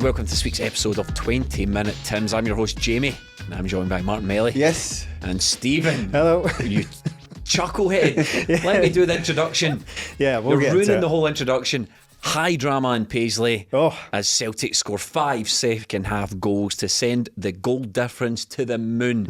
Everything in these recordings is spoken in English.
welcome to this week's episode of 20 Minute Tims. I'm your host Jamie, and I'm joined by Martin Melly. Yes. And Stephen. Hello. You chucklehead. Yeah. Let me do the introduction. Yeah, You're ruining the whole introduction. High drama in Paisley as Celtic score 5 second half goals to send the goal difference to the moon.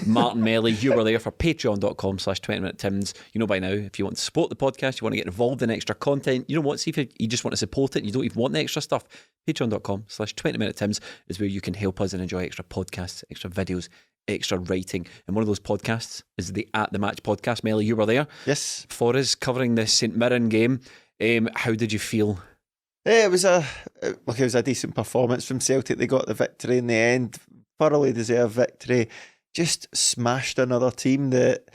Martin Melly, you were there for patreon.com/20minutetims. You know by now, if you want to support the podcast, you want to get involved in extra content, you know what, see if you just want to support it and you don't even want the extra stuff, patreon.com/20minutetims is where you can help us and enjoy extra podcasts, extra videos, extra writing. And one of those podcasts is the At The Match podcast. Melly, you were there. Yes. For us, covering the St Mirren game. How did you feel? It was a decent performance from Celtic. They got the victory in the end. Thoroughly deserved victory. Just smashed another team. That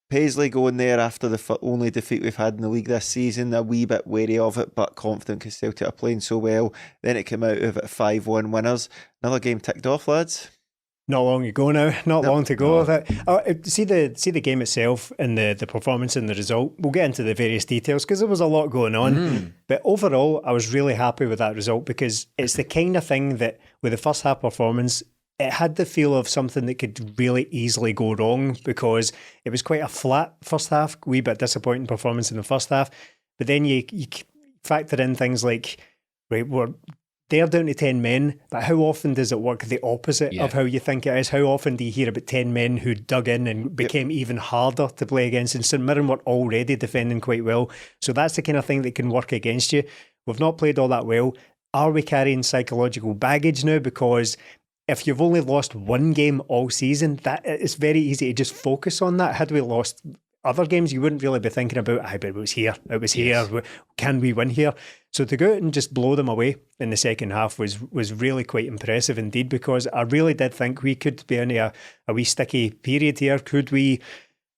Paisley going there after the only defeat we've had in the league this season. A wee bit wary of it, but confident because Celtic are playing so well. Then it came out of it 5-1 winners. Another game ticked off, lads. Not long ago now. Not long to go with it. See the game itself and the performance and the result. We'll get into the various details because there was a lot going on. But overall, I was really happy with that result because it's the kind of thing that with the first half performance, it had the feel of something that could really easily go wrong because it was quite a flat first half, wee bit disappointing performance in the first half. But then you factor in things like, right, they're down to 10 men, but how often does it work the opposite of how you think it is? How often do you hear about 10 men who dug in and became even harder to play against? And St Mirren were already defending quite well. So that's the kind of thing that can work against you. We've not played all that well. Are we carrying psychological baggage now? Because if you've only lost one game all season, that it's very easy to just focus on that. Had we lost other games, you wouldn't really be thinking about, but it was here. Can we win here? So to go out and just blow them away in the second half was really quite impressive indeed, because I really did think we could be in a wee sticky period here.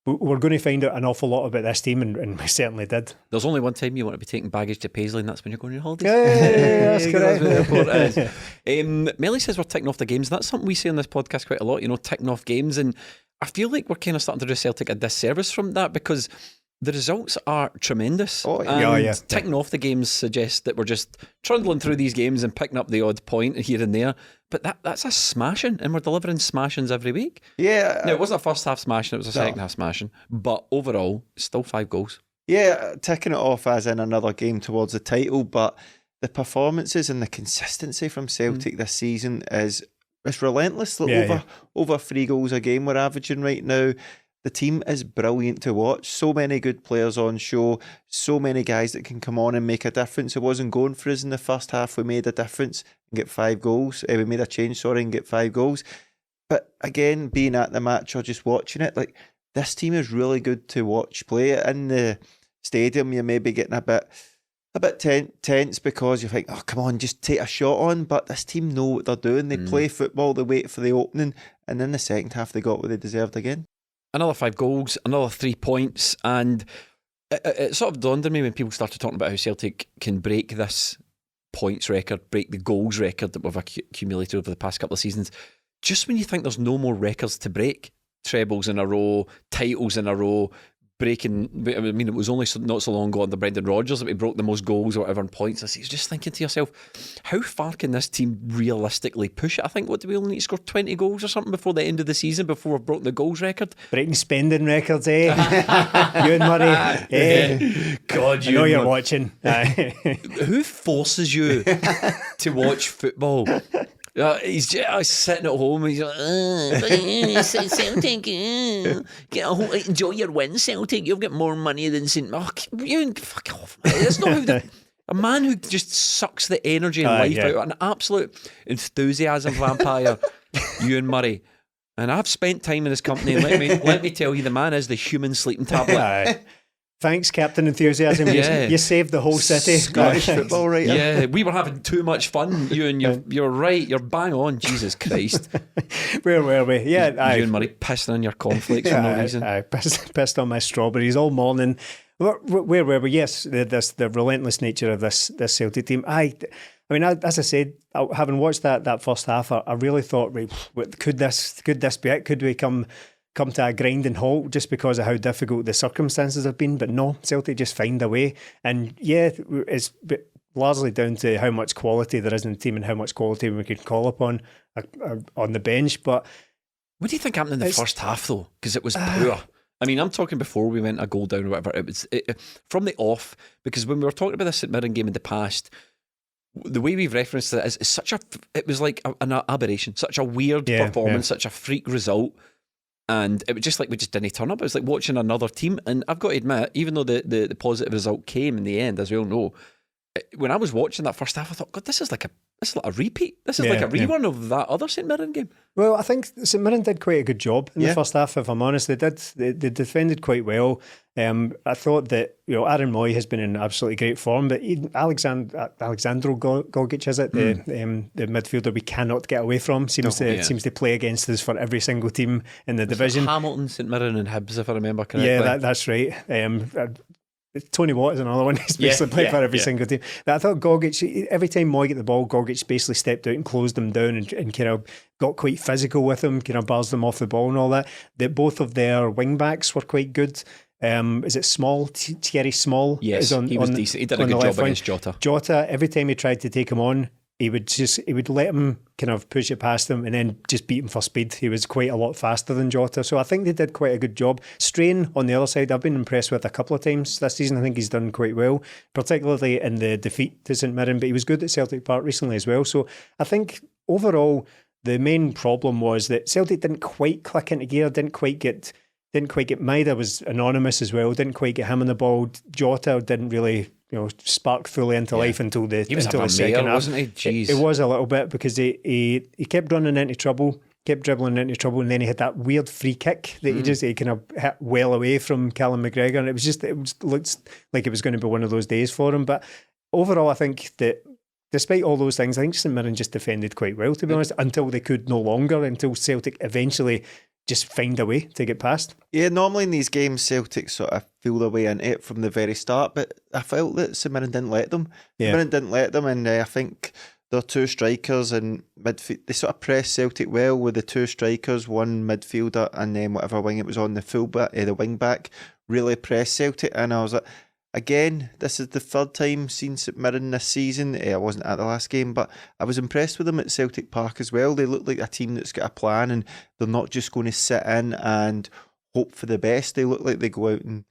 We're going to find out an awful lot about this team, and we certainly did. There's only one time you want to be taking baggage to Paisley, and that's when you're going on your holidays. Yeah, that's correct. That's what the airport is. Melly says we're ticking off the games. That's something we say on this podcast quite a lot, ticking off games. And I feel like we're kind of starting to do Celtic a disservice from that because the results are tremendous. Ticking off the games suggests that we're just trundling through these games and picking up the odd point here and there. But that's a smashing, and we're delivering smashings every week. Yeah. Now, it wasn't a first half smashing, it was a second half smashing. But overall, still 5 goals. Yeah, ticking it off as in another game towards the title, but the performances and the consistency from Celtic this season is relentless. Over 3 goals a game we're averaging right now. The team is brilliant to watch. So many good players on show. So many guys that can come on and make a difference. It wasn't going for us in the first half. We made a difference and get 5 goals. We made a change, and get 5 goals. But again, being at the match or just watching it, like, this team is really good to watch play. In the stadium, you may be getting a bit tense because you think, oh, come on, just take a shot on. But this team know what they're doing. They play football, they wait for the opening, and in the second half they got what they deserved again. Another 5 goals, another 3 points, and it sort of dawned on me when people started talking about how Celtic can break this points record, break the goals record that we've accumulated over the past couple of seasons. Just when you think there's no more records to break, trebles in a row, titles in a row, breaking, I mean, it was only not so long ago under Brendan Rodgers that we broke the most goals or whatever in points. You're just thinking to yourself, how far can this team realistically push it? I think, what do we only need to score 20 goals or something before the end of the season, before we've broken the goals record? Breaking spending records, eh? Ewan Murray, eh? God, I know you're watching. Who forces you to watch football? He's just sitting at home. He's like, Celtic, enjoy your win, Celtic. You've got more money than St. You fuck off, mate. That's not how a man who just sucks the energy and life out of an absolute enthusiasm vampire, Ewan Murray. And I've spent time in his company, and let me tell you, the man is the human sleeping tablet. Thanks, Captain Enthusiasm. You saved the whole city. Scottish football, right? Yeah, we were having too much fun. You're right. You're bang on. Jesus Christ. Where were we? Yeah, Ewan Murray pissing on your cornmeals for no reason. I pissed on my strawberries all morning. Where were we? Yes, the relentless nature of this Celtic team. I mean, as I said, having watched that first half, I really thought, right, could this be it? Could we come to a grinding halt just because of how difficult the circumstances have been? But no, Celtic just find a way. And yeah, largely down to how much quality there is in the team and how much quality we could call upon on the bench. But what do you think happened in the first half, though? Because it was poor. I mean, I'm talking before we went a goal down or whatever. It was from the off, because when we were talking about this St Mirren game in the past, the way we've referenced it is such it was like an aberration, such a weird performance, such a freak result. And it was just like we just didn't turn up. It was like watching another team. And I've got to admit, even though the positive result came in the end, as we all know, when I was watching that first half, I thought, God, this is like a repeat. This is like a rerun of that other St Mirren game. Well, I think St Mirren did quite a good job in the first half, if I'm honest. They defended quite well. I thought that, Aaron Moy has been in absolutely great form, but Alexandro Gogic, is it? The midfielder we cannot get away from, seems to play against us for every single team in the division. Hamilton, St Mirren and Hibs, if I remember correctly. Yeah, that's right. Tony Watt is another one. He's basically played for every single team. But I thought Gogic, every time Moy get the ball, Gogic basically stepped out and closed them down and kind of got quite physical with them, kind of bars them off the ball and all that. That both of their wing backs were quite good. Is it Small? Thierry Small? Yes, he was decent. He did a good job against Jota. Jota, every time he tried to take him on, he would let him kind of push it past him and then just beat him for speed. He was quite a lot faster than Jota. So I think they did quite a good job. Strain, on the other side, I've been impressed with a couple of times this season. I think he's done quite well, particularly in the defeat to St Mirren, but he was good at Celtic Park recently as well. So I think overall, the main problem was that Celtic didn't quite click into gear, didn't quite get Maida was anonymous as well, didn't quite get him on the ball. Jota didn't really spark fully into life until the second half, wasn't he? Jeez. It was a little bit, because he kept running into trouble, kept dribbling into trouble, and then he had that weird free kick that he kind of hit well away from Callum McGregor, and it looked like it was going to be one of those days for him. But overall, I think that despite all those things, I think St Mirren just defended quite well, to be honest, until they could no longer, until Celtic eventually just find a way to get past. Yeah, normally in these games, Celtic sort of feel their way into it from the very start, but I felt that St Mirren didn't let them. St Mirren didn't let them, and I think their two strikers and midfield, they sort of pressed Celtic well with the two strikers, one midfielder, and then whatever wing it was on, the wing back, really pressed Celtic. And I was like, again, this is the third time seen St Mirren this season. I wasn't at the last game, but I was impressed with them at Celtic Park as well. They look like a team that's got a plan, and they're not just going to sit in and hope for the best. They look like they go out and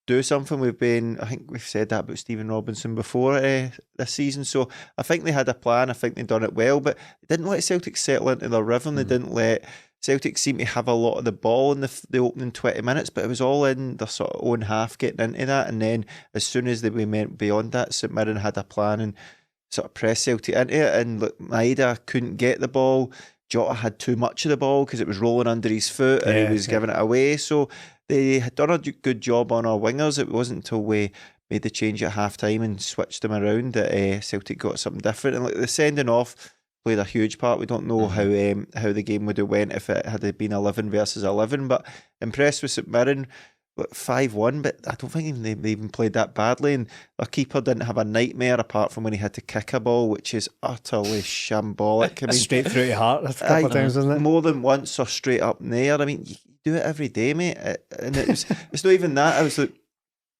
do something. I think we've said that about Stephen Robinson before this season. So I think they had a plan. I think they've done it well, but they didn't let Celtic settle into their rhythm. They didn't let Celtic seem to have a lot of the ball in the opening 20 minutes, but it was all in their sort of own half getting into that. And then as soon as they went beyond that, St Mirren had a plan and sort of pressed Celtic into it. And look, Maida couldn't get the ball. Jota had too much of the ball because it was rolling under his foot and he was giving it away. So they had done a good job on our wingers. It wasn't until we made the change at half time and switched them around that Celtic got something different. And like the sending off played a huge part. We don't know how the game would have went if it had been 11 versus 11, but impressed with St Mirren. 5-1, but I don't think they even played that badly, and our keeper didn't have a nightmare apart from when he had to kick a ball, which is utterly shambolic. I mean, straight through your heart a couple of times, isn't it? More than once, or straight up in the air. I mean, you do it every day, mate. And it's not even that. I was like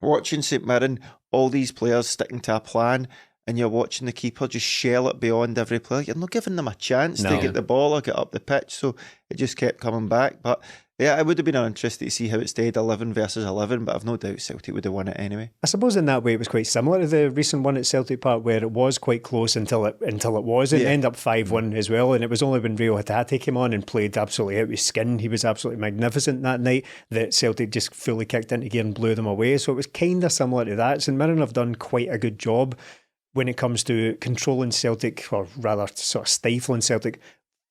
watching St Mirren, all these players sticking to a plan, and you're watching the keeper just shell it beyond every player. You're not giving them a chance to get the ball or get up the pitch, so it just kept coming back. But yeah, it would have been interesting to see how it stayed 11 versus 11, but I've no doubt Celtic would have won it anyway. I suppose in that way it was quite similar to the recent one at Celtic Park, where it was quite close until it was. It ended up 5-1 as well, and it was only when Rio Hatate came on and played absolutely out of his skin, he was absolutely magnificent that night, that Celtic just fully kicked into gear and blew them away. So it was kind of similar to that. St Mirren have done quite a good job when it comes to controlling Celtic, or rather sort of stifling Celtic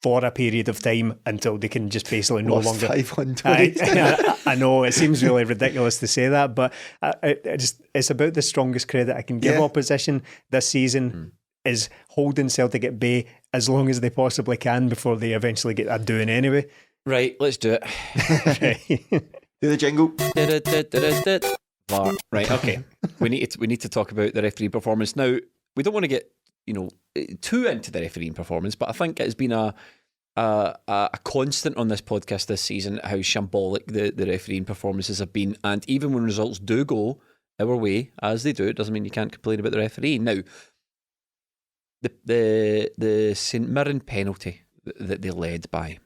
for a period of time until they can just basically no longer. 5-1. I know it seems really ridiculous to say that, but it's about the strongest credit I can give opposition this season is holding Celtic at bay as long as they possibly can before they eventually get a doing anyway. Right, let's do it. Do the jingle. VAR. Right, okay. we need to talk about the referee performance now. We don't want to get too into the refereeing performance, but I think it has been a constant on this podcast this season how shambolic the refereeing performances have been, and even when results do go our way, as they do, it doesn't mean you can't complain about the refereeing. Now, the St Mirren penalty that they led by.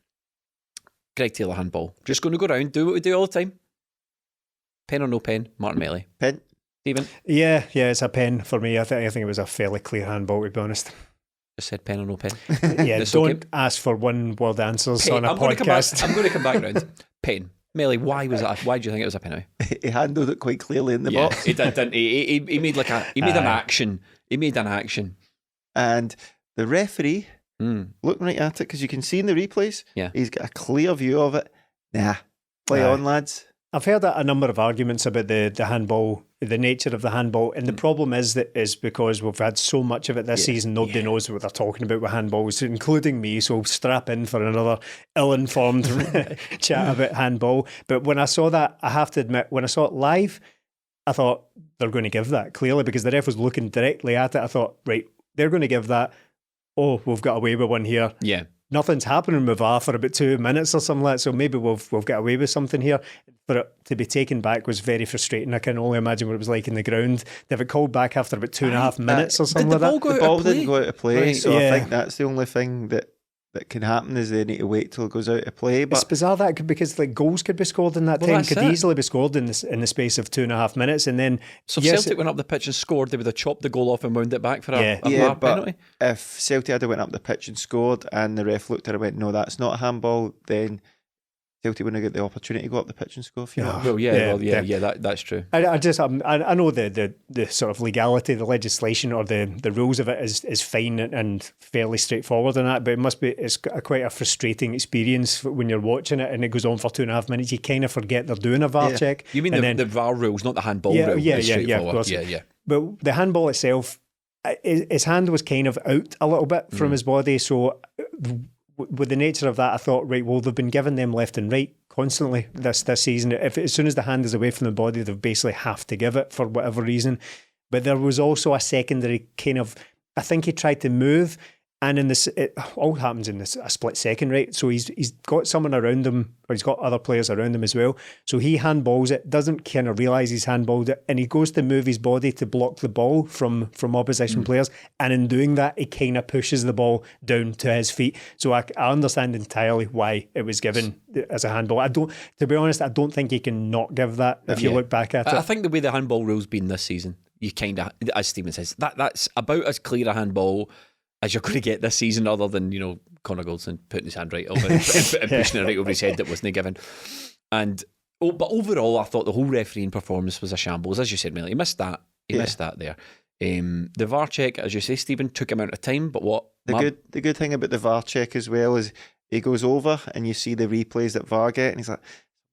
Greg Taylor handball. Just going to go round, do what we do all the time. Pen or no pen? Martin Melly. Pen. Stephen? Yeah, it's a pen for me. I think it was a fairly clear handball, to be honest. Just said pen or no pen. Yeah, don't ask for one word answers pen. on a podcast. I'm going to come back round. Pen. Melly, why do you think it was a penalty? He handled it quite clearly in the box. He did, didn't he? He made an action. He made an action. And the referee, looking right at it, because you can see in the replays, he's got a clear view of it. Nah, play on, lads. I've heard a number of arguments about the handball, the nature of the handball, and the problem is because we've had so much of it this season, nobody knows what they're talking about with handballs, including me, so strap in for another ill-informed chat about handball. But when I saw that, I have to admit, when I saw it live, I thought they're going to give that, clearly, because the ref was looking directly at it. I thought, right, they're going to give that. Oh, we've got away with one here. Yeah. Nothing's happening with VAR for about 2 minutes or something like that, so maybe we've got away with something here. For it to be taken back was very frustrating. I can only imagine what it was like in the ground. They have it called back after about 2.5 minutes or something like that. The ball didn't go out of play, right. so I think that's the only thing that can happen is they need to wait till it goes out of play. But it's bizarre that because goals could be scored in that time, could easily be scored in the space of 2.5 minutes, and then if Celtic went up the pitch and scored, they would have chopped the goal off and wound it back for a but penalty. If Celtic had went up the pitch and scored, and the ref looked at it and went, "No, that's not a handball," then Celtic wouldn't have got the opportunity to go up the pitch and score. That's true. I know the sort of legality, the legislation, or the rules of it is fine and fairly straightforward in that, but it's quite a frustrating experience when you're watching it and it goes on for 2.5 minutes. You kind of forget they're doing a VAR check. You mean the VAR rules, not the handball rules? Yeah, of course. Yeah. But the handball itself, his hand was kind of out a little bit from his body, so with the nature of that, I thought, right, well, they've been giving them left and right constantly this season. As soon as the hand is away from the body, they basically have to give it for whatever reason. But there was also a secondary kind of, I think he tried to move, and it all happens in a split second, right? So he's got someone around him, or he's got other players around him as well. So he handballs it, doesn't kind of realise he's handballed it, and he goes to move his body to block the ball from opposition players. And in doing that, he kind of pushes the ball down to his feet. So I understand entirely why it was given as a handball. To be honest, I don't think you can not give that if you look back at it. I think the way the handball rule's been this season, you kind of, as Stephen says, that's about as clear a handball as you're going to get this season, other than, Connor Goldson putting his hand right over and pushing it right over his head that wasn't given. But overall, I thought the whole refereeing performance was a shambles. As you said, Melly, he missed that. He missed that there. The VAR check, as you say, Stephen, took him out of time. But what the good thing about the VAR check as well is he goes over and you see the replays that VAR get, and he's like,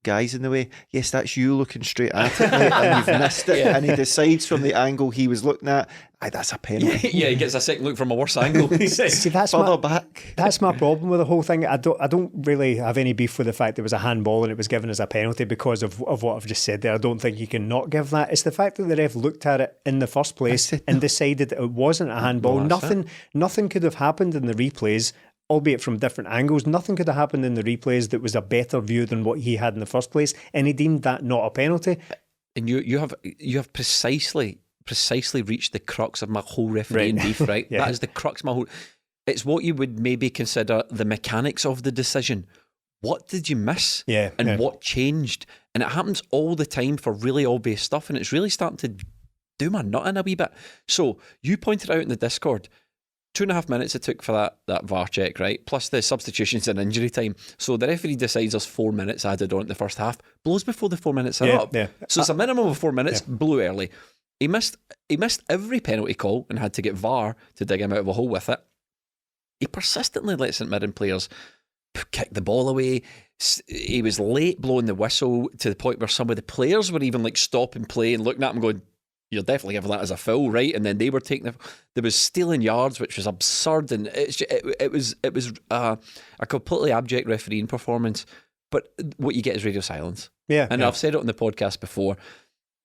"Guys in the way, yes, that's you looking straight at it, mate, and you've missed it." And he decides from the angle he was looking at, that's a penalty. He gets a second look from a worse angle. See, back. That's my problem with the whole thing. I don't really have any beef with the fact there was a handball and it was given as a penalty because of what I've just said there. I don't think you can not give that. It's the fact that the ref looked at it in the first place and decided it wasn't a handball. Nothing could have happened in the replays, albeit from different angles. Nothing could have happened in the replays that was a better view than what he had in the first place, and he deemed that not a penalty. And you have precisely reached the crux of my whole refereeing beef, right? That is the crux of my whole... It's what you would maybe consider the mechanics of the decision. What did you miss? What changed? And it happens all the time for really obvious stuff, and it's really starting to do my nut in a wee bit. So you pointed out in the Discord, 2.5 minutes it took for that VAR check, right? Plus the substitutions and injury time. So the referee decides there's 4 minutes added on in the first half. Blows before the 4 minutes are up. So it's a minimum of 4 minutes, blew early. He missed every penalty call and had to get VAR to dig him out of a hole with it. He persistently let St Mirren players kick the ball away. He was late blowing the whistle to the point where some of the players were even stopping play and looking at him going, "You're definitely giving that as a foul, right?" And then they were taking there was stealing yards, which was absurd, and it was a completely abject refereeing performance. But what you get is radio silence. I've said it on the podcast before.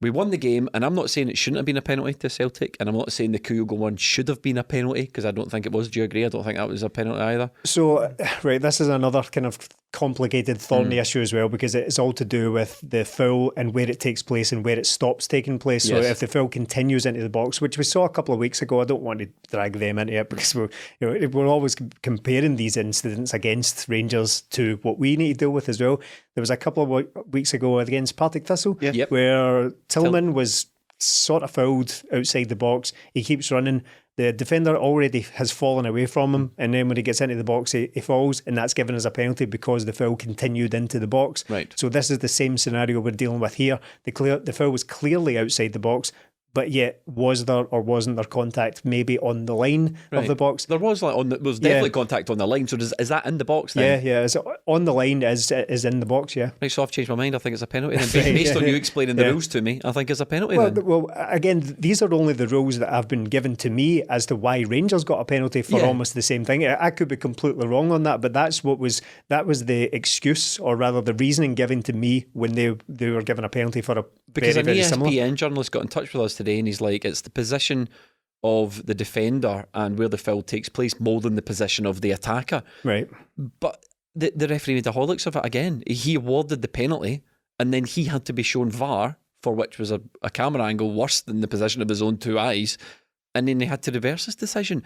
We won the game, and I'm not saying it shouldn't have been a penalty to Celtic, and I'm not saying the Kyogo one should have been a penalty, because I don't think it was. Do you agree? I don't think that was a penalty either. So, right, this is another kind of complicated, thorny issue as well, because it's all to do with the foul and where it takes place and where it stops taking place. So if the foul continues into the box, which we saw a couple of weeks ago, I don't want to drag them into it because we're always comparing these incidents against Rangers to what we need to deal with as well. There was a couple of weeks ago against Partick Thistle where Tillman was sort of fouled outside the box. He keeps running. The defender already has fallen away from him, and then when he gets into the box, he falls, and that's given us a penalty because the foul continued into the box. Right. So this is the same scenario we're dealing with here. The foul was clearly outside the box, but yet was there or wasn't there contact maybe on the line of the box? There was was definitely contact on the line. So is that in the box then? Yeah. So on the line is in the box, yeah. Right, so I've changed my mind. I think it's a penalty then. Based on you explaining the rules to me, I think it's a penalty then. Well, again, these are only the rules that have been given to me as to why Rangers got a penalty for almost the same thing. I could be completely wrong on that, but that was the excuse, or rather the reasoning given to me when they were given a penalty for a because very, an very ESPN similar. journalist got in touch with us today and he's like, it's the position of the defender and where the foul takes place more than the position of the attacker. Right. But the referee made a holics of it again. He awarded the penalty and then he had to be shown VAR, for which was a camera angle worse than the position of his own two eyes, and then they had to reverse this decision.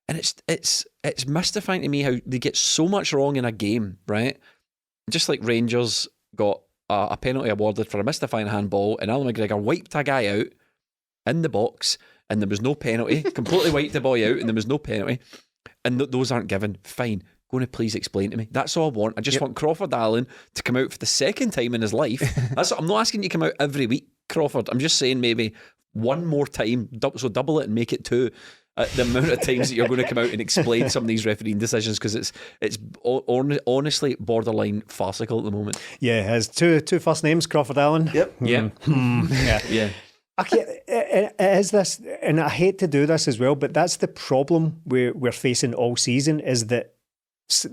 And it's mystifying to me how they get so much wrong in a game, right? Just like Rangers got a penalty awarded for a mystifying handball, and Alan McGregor wiped a guy out in the box, and there was no penalty. Completely wiped the boy out, and there was no penalty. And those aren't given. Fine. Going to please explain to me. That's all I want. I just want Crawford Allen to come out for the second time in his life. I'm not asking you to come out every week, Crawford. I'm just saying maybe one more time, so double it and make it two. The amount of times that you're going to come out and explain some of these refereeing decisions, because it's honestly borderline farcical at the moment. Yeah, it has two first names, Crawford Allen. Yep. Yeah. Okay, it is this, and I hate to do this as well, but that's the problem we're facing all season, is that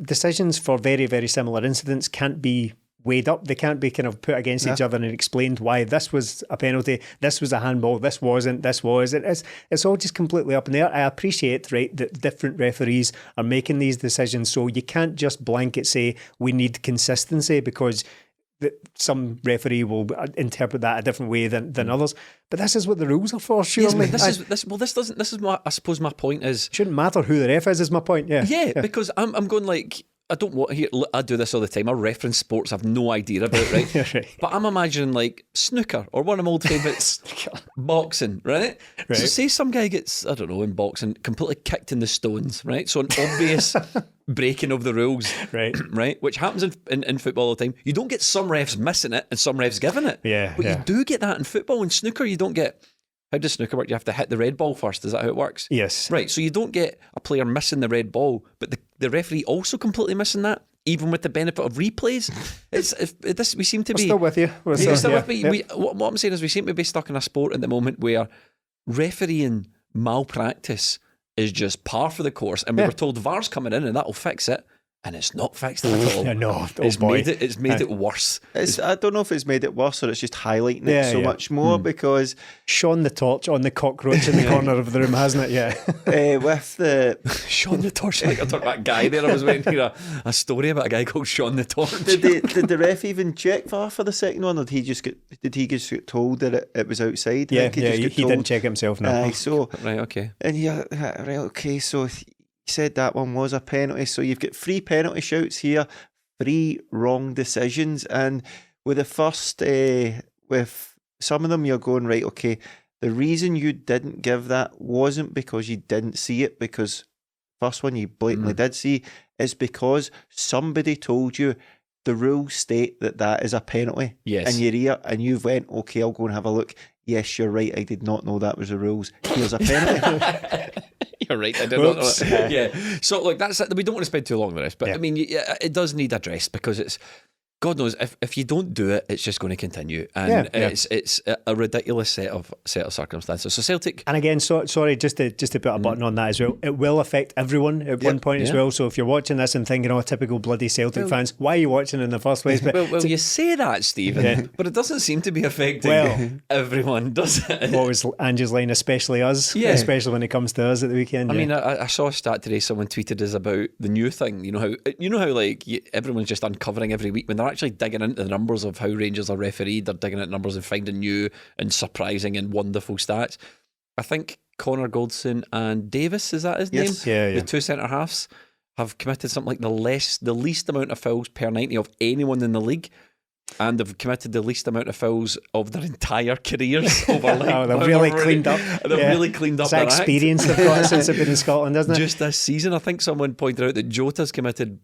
decisions for very, very similar incidents can't be weighed up. They can't be kind of put against each other and explained why this was a penalty, this was a handball, this wasn't, this was. It's all just completely up in the air. I appreciate, right, that different referees are making these decisions, so you can't just blanket say we need consistency, because some referee will interpret that a different way than others. But this is what the rules are for, surely. Yes, this is what I suppose my point is. Shouldn't matter who the ref is my point. Yeah, because I'm going like, I don't want here. I do this all the time. I reference sports I've no idea about, right? Right. But I'm imagining like snooker or one of my old favourites, boxing, right? So say some guy gets, I don't know, in boxing, completely kicked in the stones, right? So an obvious breaking of the rules, right? Which happens in football all the time. You don't get some refs missing it and some refs giving it. But you do get that in football. In snooker, you don't get. How does snooker work? You have to hit the red ball first. Is that how it works? Yes. Right. So you don't get a player missing the red ball, but the referee also completely missing that, even with the benefit of replays. We seem to be still with you. You're still with me. What I'm saying is we seem to be stuck in a sport at the moment where refereeing malpractice is just par for the course, and we were told VAR's coming in and that'll fix it. And it's not fixed at all. No, it's made it worse. I don't know if it's made it worse or it's just highlighting it so much more because shone the torch on the cockroach in the corner of the room, hasn't it? Yeah. With the Sean the Torch, like I talked about that guy there. I was waiting to hear a story about a guy called Sean the Torch. Did the ref even check VAR for the second one, or did he just get told that it was outside? Yeah, he didn't check himself. No. So right, okay, and so. He said that one was a penalty, so you've got 3 penalty shouts here, 3 wrong decisions, and with the first, with some of them you're going, right, okay, the reason you didn't give that wasn't because you didn't see it, because first one you blatantly did see, is because somebody told you the rules state that is a penalty in your ear, and you've went, okay, I'll go and have a look. Yes, you're right, I did not know that was the rules. Here's a penalty. You're right, I did not know that. Yeah. So look, that's it. We don't want to spend too long on this, but I mean, it does need addressed, because it's God knows if you don't do it, it's just going to continue, and it's a ridiculous set of circumstances. So Celtic, and again, sorry, just to put a button on that as well. It will affect everyone at one point as well. So if you're watching this and thinking, "Oh, typical bloody Celtic fans, why are you watching in the first place?" But well, you say that, Stephen, but it doesn't seem to be affecting everyone, does it? What was Angie's line? Especially us, especially when it comes to us at the weekend. I mean, I saw a stat today. Someone tweeted us about the new thing. You know how like everyone's just uncovering every week when they're actually digging into the numbers of how Rangers are refereed. They're digging into numbers and finding new and surprising and wonderful stats. I think Connor Goldson and Davis, is that his name? Yeah. The two centre halves have committed something like the least amount of fouls per 90 of anyone in the league, and they've committed the least amount of fouls of their entire careers over like they've really cleaned up. They've really cleaned up their experience they've got since they've been in Scotland, isn't it? Just this season, I think someone pointed out that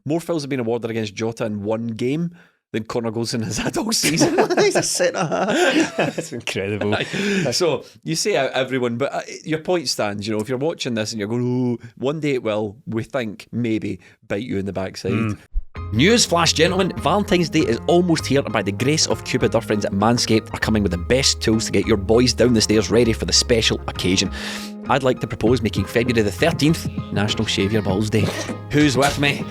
more fouls have been awarded against Jota in one game than Connor Goldson has had all season. He's a centre half. That's incredible. So you say out everyone, but your point stands. If you're watching this and you're going, "Oh, one day it will," we think maybe bite you in the backside. News flash, gentlemen, Valentine's Day is almost here, and by the grace of Cupid, our friends at Manscaped are coming with the best tools to get your boys down the stairs ready for the special occasion. I'd like to propose making February the 13th National Shave Your Balls Day. Who's with me?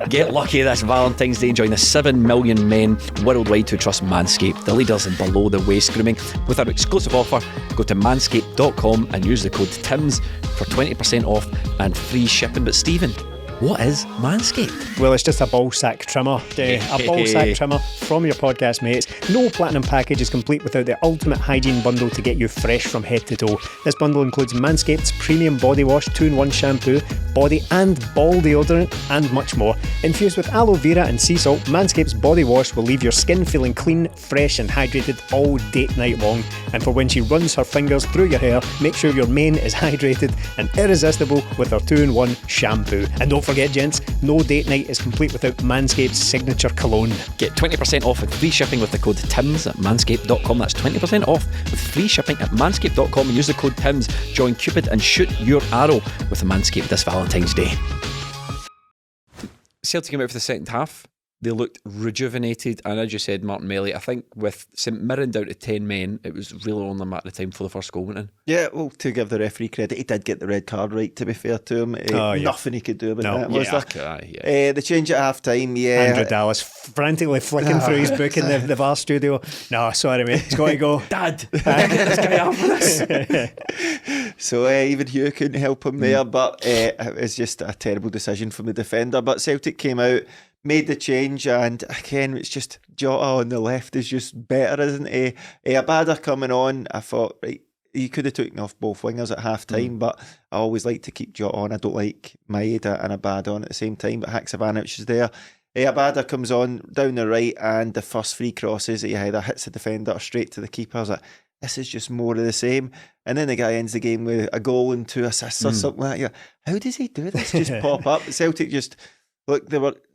Get lucky this Valentine's Day and join the 7 million men worldwide who trust Manscaped, the leaders in below the waist grooming. With our exclusive offer, go to manscaped.com and use the code TIMS for 20% off and free shipping. But Stephen, what is Manscaped? Well, it's just a ball sack trimmer. A ball sack trimmer from your podcast mates. No platinum package is complete without the ultimate hygiene bundle to get you fresh from head to toe. This bundle includes Manscaped's premium body wash, 2-in-1 shampoo, body and ball deodorant, and much more. Infused with aloe vera and sea salt, Manscaped's body wash will leave your skin feeling clean, fresh and hydrated all date night long. And for when she runs her fingers through your hair, make sure your mane is hydrated and irresistible with her 2-in-1 shampoo. And don't forget, gents, no date night is complete without Manscaped's signature cologne. Get 20% off and free shipping with the code TIMS at manscaped.com. That's 20% off with free shipping at manscaped.com and use the code TIMS. Join Cupid and shoot your arrow with the Manscaped this Valentine's Day. Celtic came out for the second half. They looked rejuvenated, and as you said, Martin Melly, I think with St Mirren down to 10 men, it was really only a matter of time before the first goal went in. Yeah, well, to give the referee credit, he did get the red card right, to be fair to him. Nothing he could do about that, was there? The change at half-time, Andrew Dallas frantically flicking through his book in the VAR studio. No, sorry mate, it's got to go. Dad, get this guy off this. So even Hugh couldn't help him there, but it was just a terrible decision from the defender. But Celtic came out, made the change, and again, it's just Jota on the left is just better, isn't he? ABADA coming on, I thought, right, you could have taken off both wingers at half time, but I always like to keep Jota on. I don't like Maeda and ABADA on at the same time, but Haksabanovic is there. ABADA comes on down the right, and the first three crosses, he either hits the defender or straight to the keeper. I was like, this is just more of the same. And then the guy ends the game with a goal and 2 assists or something like that. How does he do this? Just pop up. Celtic just, look,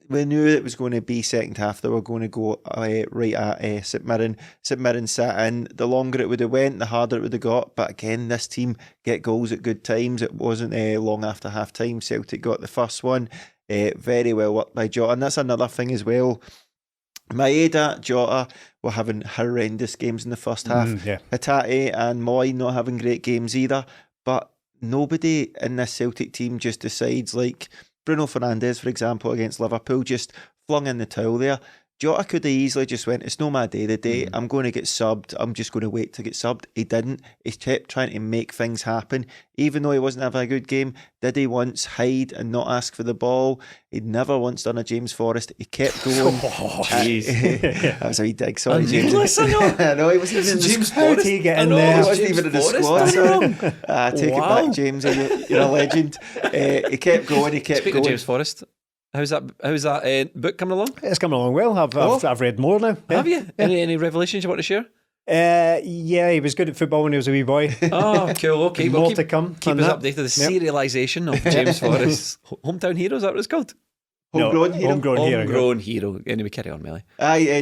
we knew it was going to be second half. They were going to go right at St Mirren. St Mirren sat in. The longer it would have went, the harder it would have got. But again, this team get goals at good times. It wasn't long after half time. Celtic got the first one. Very well worked by Jota. And that's another thing as well. Maeda, Jota were having horrendous games in the first half. Hatate and Moy not having great games either. But nobody in this Celtic team just decides, like Bruno Fernandes, for example, against Liverpool, just flung in the towel there. Jota could have easily just went, it's not my day today, I'm going to get subbed, I'm just going to wait to get subbed. He didn't. He kept trying to make things happen. Even though he wasn't having a good game, did he once hide and not ask for the ball? He'd never once done a James Forrest. He kept going. That was a wee dig, sorry, James. I know, he wasn't even in James Forrest. He wasn't even in the squad. Take it back, James, you're a legend. He kept going, he kept Speaking going. of James Forrest, how's that book coming along? It's coming along well. I've read more now. Yeah. Have you? Any revelations you want to share? Yeah, he was good at football when he was a wee boy. Oh, cool. Okay, more to come. Keep us updated. The serialisation of James Forrest's Hometown Heroes, is that what it's called? Homegrown hero. Homegrown hero. Anyway, carry on, Melly.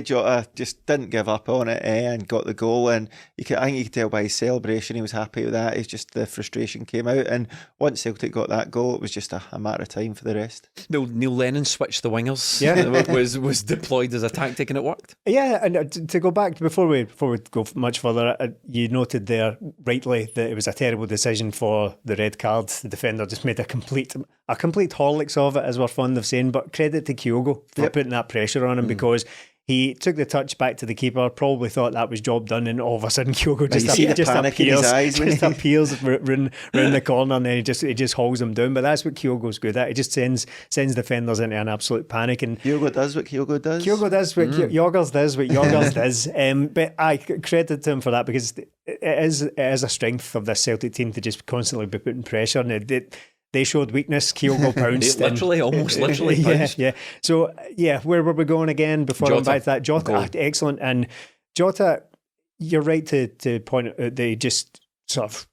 Jota just didn't give up on it and got the goal. And I think you could tell by his celebration he was happy with that. It's just the frustration came out. And once Celtic got that goal, it was just a matter of time for the rest. Neil Lennon switched the wingers. Yeah. was deployed as a tactic and it worked. Yeah, and to go back before we go much further, you noted there rightly that it was a terrible decision for the red card. The defender just made a complete Horlicks of it, as we're fond of saying. But credit to Kyogo for putting that pressure on him because he took the touch back to the keeper, probably thought that was job done, and all of a sudden Kyogo just appears round the corner, and then he just hauls him down. But that's what Kyogo's good at. He just sends defenders into an absolute panic. And Kyogo does what Kyogo does. Kyogo does what Jorgers does what Jorgers does. But I credit to him for that because it is a strength of this Celtic team to just constantly be putting pressure, and they showed weakness. Kyogo pounced. Almost literally pounced. Yeah. So, where were we going again before I'm back to that? Jota, excellent. And Jota, you're right to point out that they just sort of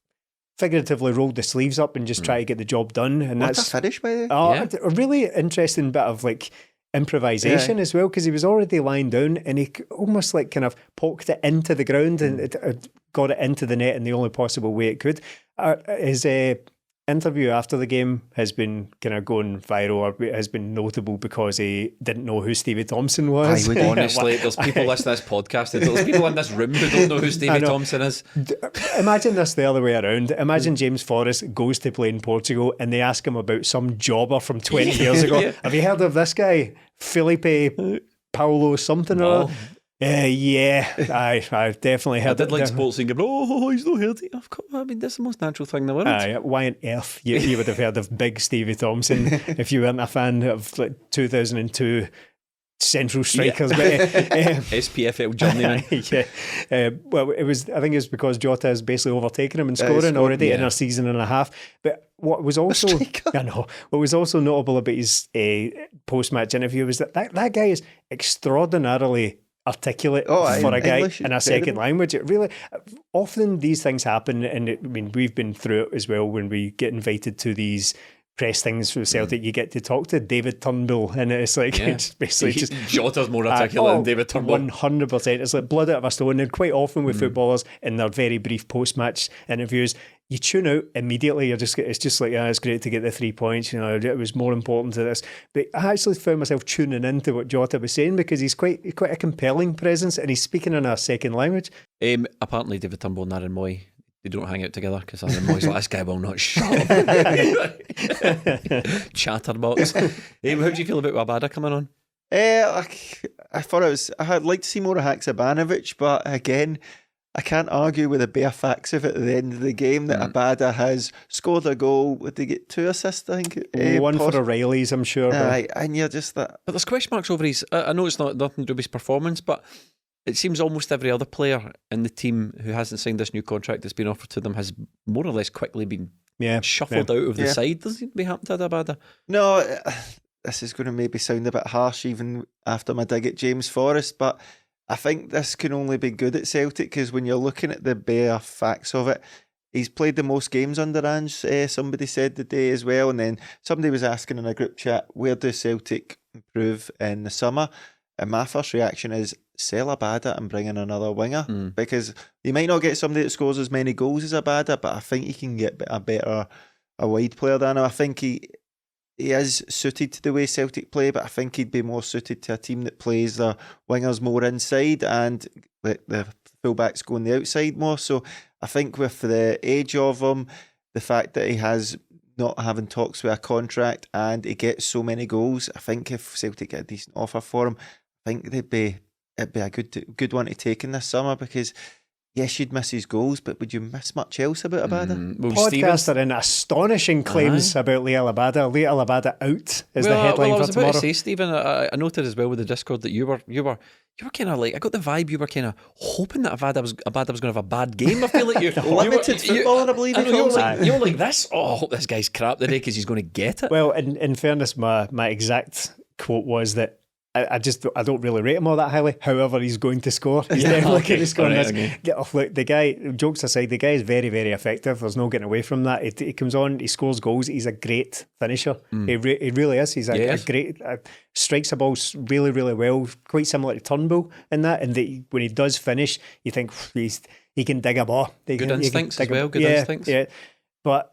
figuratively rolled the sleeves up and just try to get the job done. And What a finish, by the way. A really interesting bit of improvisation as well, because he was already lying down and he almost kind of poked it into the ground and it got it into the net in the only possible way it could. His interview after the game has been kind of going viral, or has been notable because he didn't know who Stevie Thompson was. Honestly, there's people listening to this podcast, there's people in this room who don't know who Stevie Thompson is. Imagine this the other way around. Imagine James Forrest goes to play in Portugal and they ask him about some jobber from 20 years ago. Have you heard of this guy? Felipe Paulo something or other? I definitely heard. I did like sports and go, he's not heard it. Of course, I mean, that's the most natural thing in the world. Why on earth you would have heard of Big Stevie Thompson if you weren't a fan of 2002 Central Strikers? SPFL journeyman. Well, I think it was because Jota has basically overtaken him in scoring already in a season and a half. But what was also notable about his post-match interview was that guy is extraordinarily articulate for a guy English in a second language. It really often these things happen, and we've been through it as well when we get invited to these press things for Celtic. You get to talk to David Turnbull, and it's it's basically just Jota's more articulate than David Turnbull. 100%. It's like blood out of a stone, and quite often with footballers in their very brief post-match interviews, you tune out immediately. It's just like, it's great to get the 3 points. It was more important to this. But I actually found myself tuning into what Jota was saying because he's quite a compelling presence, and he's speaking in a second language. Apparently, David Turnbull and Aaron Moy, they don't hang out together because Aaron Moy's like, this guy will not shut up. Chatterbox. How do you feel about ABADA coming on? I thought I'd like to see more of Haksabanovic, but again, I can't argue with the bare facts of it at the end of the game that ABADA has scored a goal. Did they get 2 assists, I think? One for O'Reilly's, I'm sure. And you're just that. But there's question marks over his. I know it's nothing to do with his performance, but it seems almost every other player in the team who hasn't signed this new contract that's been offered to them has more or less quickly been shuffled out of the side. Doesn't it be happening to ABADA? No, this is going to maybe sound a bit harsh even after my dig at James Forrest, but I think this can only be good at Celtic because when you're looking at the bare facts of it, he's played the most games under Ange, somebody said today as well, and then somebody was asking in a group chat, where does Celtic improve in the summer? And my first reaction is, sell ABADA and bring in another winger because you might not get somebody that scores as many goals as ABADA, but I think you can get a wide player than him. I think he is suited to the way Celtic play, but I think he'd be more suited to a team that plays their wingers more inside and the fullbacks going the outside more. So I think with the age of him, the fact that he has not having talks with a contract and he gets so many goals, I think if Celtic get a decent offer for him, I think it'd be a good one to take in this summer because yes, you'd miss his goals, but would you miss much else about ABADA? Podcasts are in astonishing claims about Liel ABADA. Liel ABADA out is the headline for tomorrow. I was about to say, Stephen, I noted as well with the Discord that you were kind of like, I got the vibe you were kind of hoping that ABADA was going to have a bad game. I feel like you're limited football, I believe. You're like this. Oh, I hope this guy's crap today because he's going to get it. Well, in fairness, my exact quote was that I don't really rate him all that highly. However, he's going to score. He's definitely going to score. Look, the guy, jokes aside, the guy is very, very effective. There's no getting away from that. He comes on, he scores goals. He's a great finisher. He really is. He's a great, strikes a ball really, really well. Quite similar to Turnbull in that. And when he does finish, you think he can dig a ball. Good instincts as well. Good instincts. Yeah. But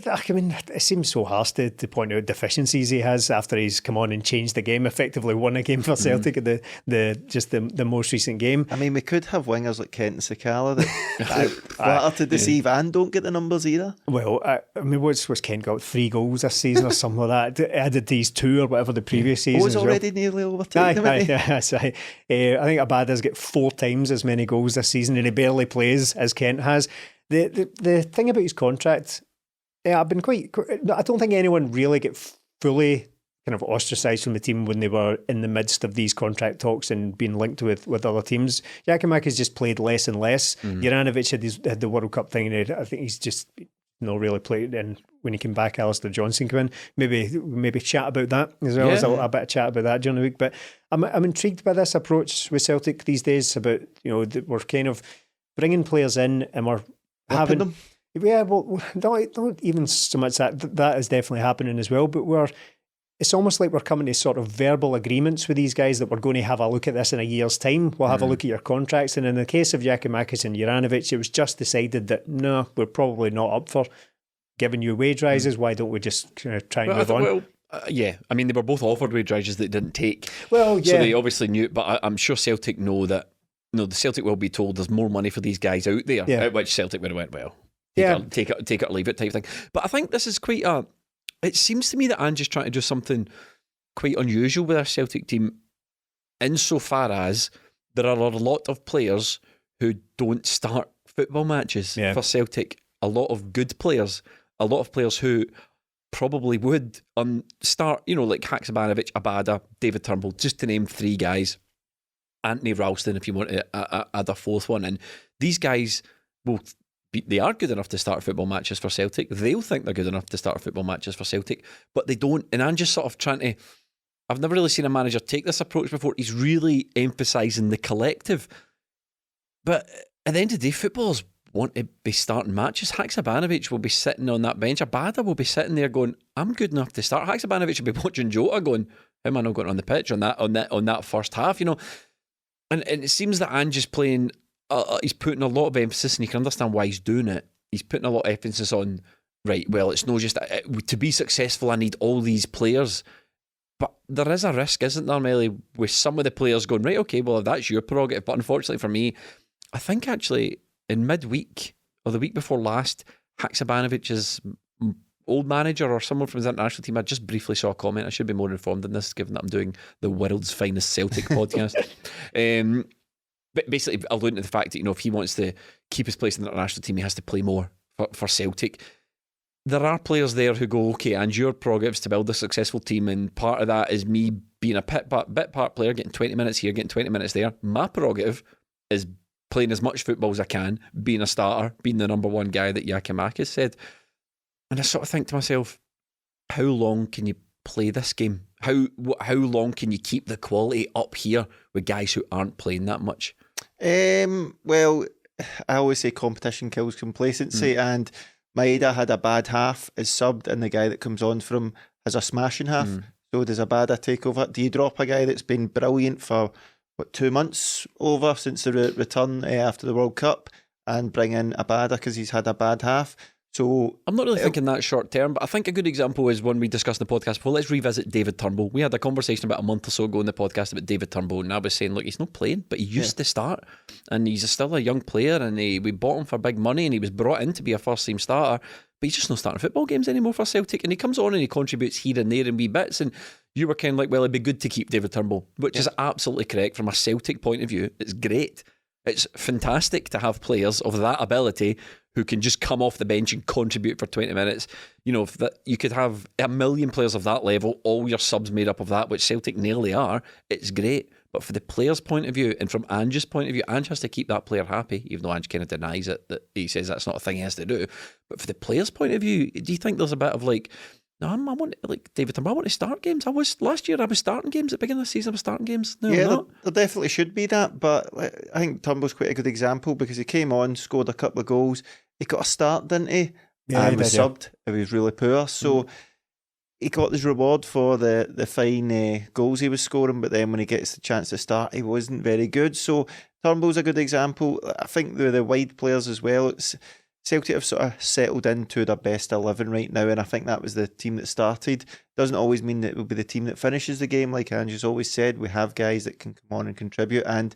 I mean, it seems so harsh to point out deficiencies he has after he's come on and changed the game, effectively won a game for Celtic in the most recent game. I mean, we could have wingers like Kent and Sakala that flatter to deceive and don't get the numbers either. Well, I mean, was Kent got 3 goals this season or something like that? Added these 2 or whatever the previous season. Was already nearly overtaken. I think Abada's got 4 times as many goals this season, and he barely plays as Kent has. The thing about his contract. Yeah, I've been quite. I don't think anyone really get fully kind of ostracised from the team when they were in the midst of these contract talks and being linked with other teams. Giacomakis just played less and less. Juranovic had the World Cup thing, and I think he's just not really played. And when he came back, Alistair Johnston came in. Maybe chat about that as well. There's a bit of chat about that during the week. But I'm intrigued by this approach with Celtic these days. About we're kind of bringing players in and we're having them. Yeah, well, not even so much that is definitely happening as well, but it's almost like we're coming to sort of verbal agreements with these guys that we're going to have a look at this in a year's time. We'll have a look at your contracts, and in the case of Giacomakis and Juranovic, it was just decided that no, we're probably not up for giving you wage rises. Why don't we just try and move on? I mean, they were both offered wage rises that didn't take. Well, yeah. So they obviously knew, but I'm sure Celtic know that. No, the Celtic will be told there's more money for these guys out there. At which Celtic would have went, well. Take it or leave it type thing. But I think this is quite it seems to me that Ange's trying to do something quite unusual with our Celtic team, insofar as there are a lot of players who don't start football matches for Celtic. A lot of good players, a lot of players who probably would start, like Haksabanovic, Abada, David Turnbull, just to name 3 guys. Anthony Ralston, if you want to add a 4th one in. These guys they are good enough to start football matches for Celtic. They'll think they're good enough to start football matches for Celtic, but they don't. And I'm just sort of trying to. I've never really seen a manager take this approach before. He's really emphasising the collective. But at the end of the day, footballers want to be starting matches. Haksabanovic will be sitting on that bench. Abada will be sitting there going, "I'm good enough to start." Haksabanovic will be watching Jota going, "How am I not going on the pitch on that first half?" And it seems that Ange is playing. He's putting a lot of emphasis, and you can understand why he's doing it. He's putting a lot of emphasis on, right, well, it's not just to be successful I need all these players, but there is a risk, isn't there, Melly, with some of the players going, right, okay, well, that's your prerogative. But unfortunately for me, I think actually in midweek or the week before last, Haksabanovic's old manager or someone from his international team, I just briefly saw a comment. I should be more informed than this, given that I'm doing the world's finest Celtic podcast. But basically alluding to the fact that, if he wants to keep his place in the international team, he has to play more for Celtic. There are players there who go, okay, and your prerogative is to build a successful team, and part of that is me being a bit part player, getting 20 minutes here, getting 20 minutes there. My prerogative is playing as much football as I can, being a starter, being the number one guy that Giacomakis said. And I sort of think to myself, how long can you play this game? How long can you keep the quality up here with guys who aren't playing that much? Well, I always say competition kills complacency, and Maeda had a bad half, is subbed, and the guy that comes on from has a smashing half. So does Abada take over? Do you drop a guy that's been brilliant for 2 months over since the return after the World Cup and bring in Abada because he's had a bad half? So I'm not really thinking that short term, but I think a good example is when we discussed in the podcast before. Let's revisit David Turnbull. We had a conversation about a month or so ago in the podcast about David Turnbull, and I was saying, look, he's not playing, but he used to start, and he's still a young player, and we bought him for big money, and he was brought in to be a first team starter, but he's just not starting football games anymore for Celtic, and he comes on and he contributes here and there in wee bits, and you were kind of like, well, it'd be good to keep David Turnbull, which is absolutely correct from a Celtic point of view. It's great. It's fantastic to have players of that ability who can just come off the bench and contribute for 20 minutes. If that, you could have 1 million players of that level, all your subs made up of that, which Celtic nearly are. It's great. But for the player's point of view, and from Ange's point of view, Ange has to keep that player happy, even though Ange kind of denies it, that he says that's not a thing he has to do. But for the player's point of view, do you think there's a bit of like, No, I want like David Turnbull. I want to start games. I was last year. I was starting games at the beginning of the season. I was starting games. No, yeah, there definitely should be that. But I think Turnbull's quite a good example because he came on, scored a couple of goals. He got a start, didn't he? Yeah, and was subbed. He was really poor. So he got his reward for the fine goals he was scoring. But then when he gets the chance to start, he wasn't very good. So Turnbull's a good example. I think the wide players as well. Celtic have sort of settled into their best 11 right now, and I think that was the team that started. Doesn't always mean that it will be the team that finishes the game. Like Andrew's always said, we have guys that can come on and contribute, and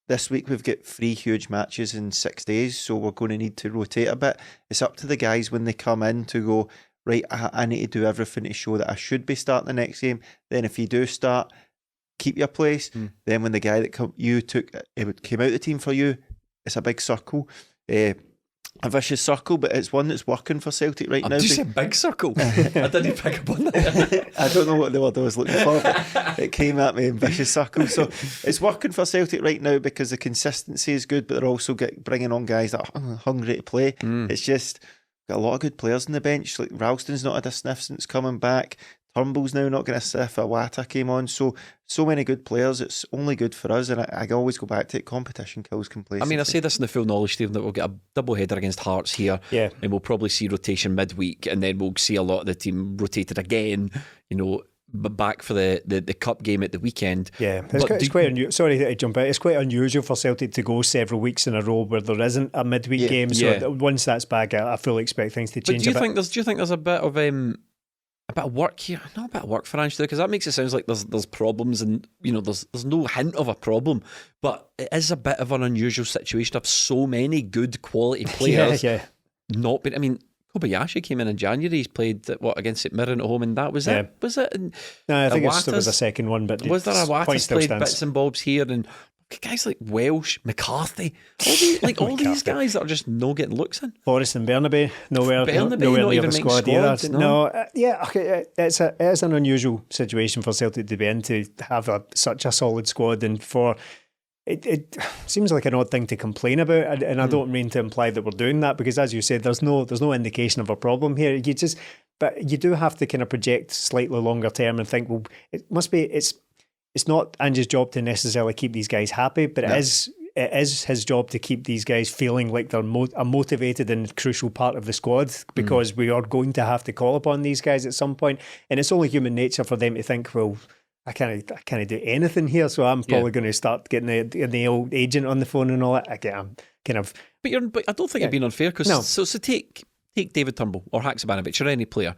this week we've got 3 huge matches in 6 days, so we're going to need to rotate a bit. It's up to the guys when they come in to go, right, I need to do everything to show that I should be starting the next game. Then if you do start, keep your place. Then when the guy that came out the team for you, it's a big circle. A vicious circle, but it's one that's working for Celtic right now. Did you say big circle? I didn't pick up on that. I don't know what the word I was looking for, but it came at me in vicious circle. So it's working for Celtic right now because the consistency is good, but they're also bringing on guys that are hungry to play. It's just got a lot of good players on the bench. Like Ralston's not had a sniff since coming back. Turnbull's now not going to sniff. Iwata came on. So many good players. It's only good for us. And I always go back to it. Competition kills complacency. I mean, I say this in the full knowledge, Stephen, that we'll get a double header against Hearts here. Yeah. And we'll probably see rotation midweek. And then we'll see a lot of the team rotated again, back for the cup game at the weekend. Yeah, it's quite unusual. Sorry to jump out. It's quite unusual for Celtic to go several weeks in a row where there isn't a midweek game. So once that's back, I fully expect things to change. But do you think there's a bit of work here? Not a bit of work for Ange, because that makes it sound like there's problems, and there's no hint of a problem. But it is a bit of an unusual situation of so many good quality players not been. I mean, Kobayashi came in January. He's played against St Mirren at home, and that was it. Was it? And no, I think there was a second one, but was there Iwata's played bits and bobs here, and guys like Welsh, McCarthy, all these guys that are just not getting looks in. Forrest and Bernabe, nowhere near the squad either. It is an unusual situation for Celtic to be in, to have such a solid squad, and for it seems like an odd thing to complain about, and I don't mean to imply that we're doing that, because as you said, there's no indication of a problem here. But you do have to kind of project slightly longer term and think, well, it's not Ange's job to necessarily keep these guys happy, but it is his job to keep these guys feeling like they're a motivated and crucial part of the squad, because we are going to have to call upon these guys at some point, and it's only human nature for them to think, well, I can't do anything here, so I'm probably going to start getting the old agent on the phone and all that. I'm kind of. But I don't think you're being unfair, because so take David Turnbull or Haksabanovic or any player.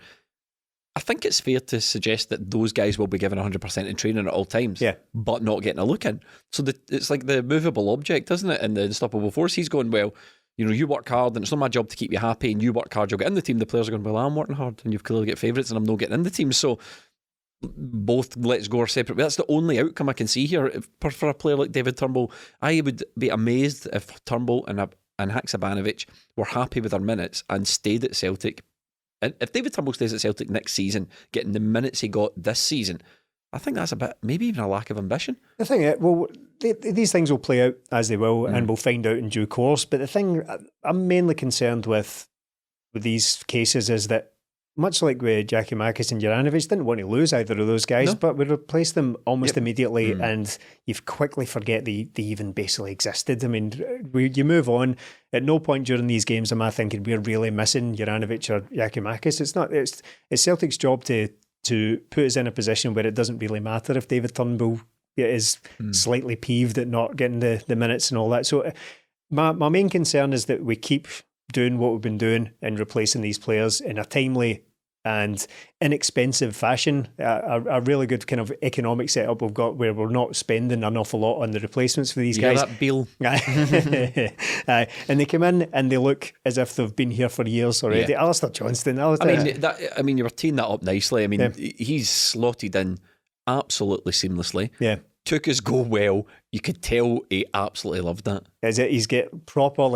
I think it's fair to suggest that those guys will be given 100% in training at all times, but not getting a look in. So it's like the movable object, isn't it? And the unstoppable force. He's going, well, you work hard, and it's not my job to keep you happy, and you work hard, you'll get in the team. The players are going, well, I'm working hard, and you've clearly got favourites, and I'm not getting in the team. So both let's go are separate. But that's the only outcome I can see here for a player like David Turnbull. I would be amazed if Turnbull and Haksabanovic were happy with their minutes and stayed at Celtic. And if David Turnbull stays at Celtic next season, getting the minutes he got this season, I think that's a bit, maybe even a lack of ambition. The thing, these things will play out as they will, and we'll find out in due course. But the thing I'm mainly concerned with these cases is that, much like with Giakoumakis and Juranovic, didn't want to lose either of those guys, but we replaced them almost immediately, and you quickly forget they even basically existed. I mean, you move on. At no point during these games am I thinking we're really missing Juranovic or Giakoumakis. It's not. It's Celtic's job to put us in a position where it doesn't really matter if David Turnbull is slightly peeved at not getting the minutes and all that. So my main concern is that we keep doing what we've been doing and replacing these players in a timely and inexpensive fashion. A really good kind of economic setup we've got, where we're not spending an awful lot on the replacements for these guys. That Beale. And they come in and they look as if they've been here for years already. Alistair Johnston. I mean, you were teeing that up nicely. I mean, he's slotted in absolutely seamlessly. Yeah. Took his goal well. You could tell he absolutely loved that. He's get proper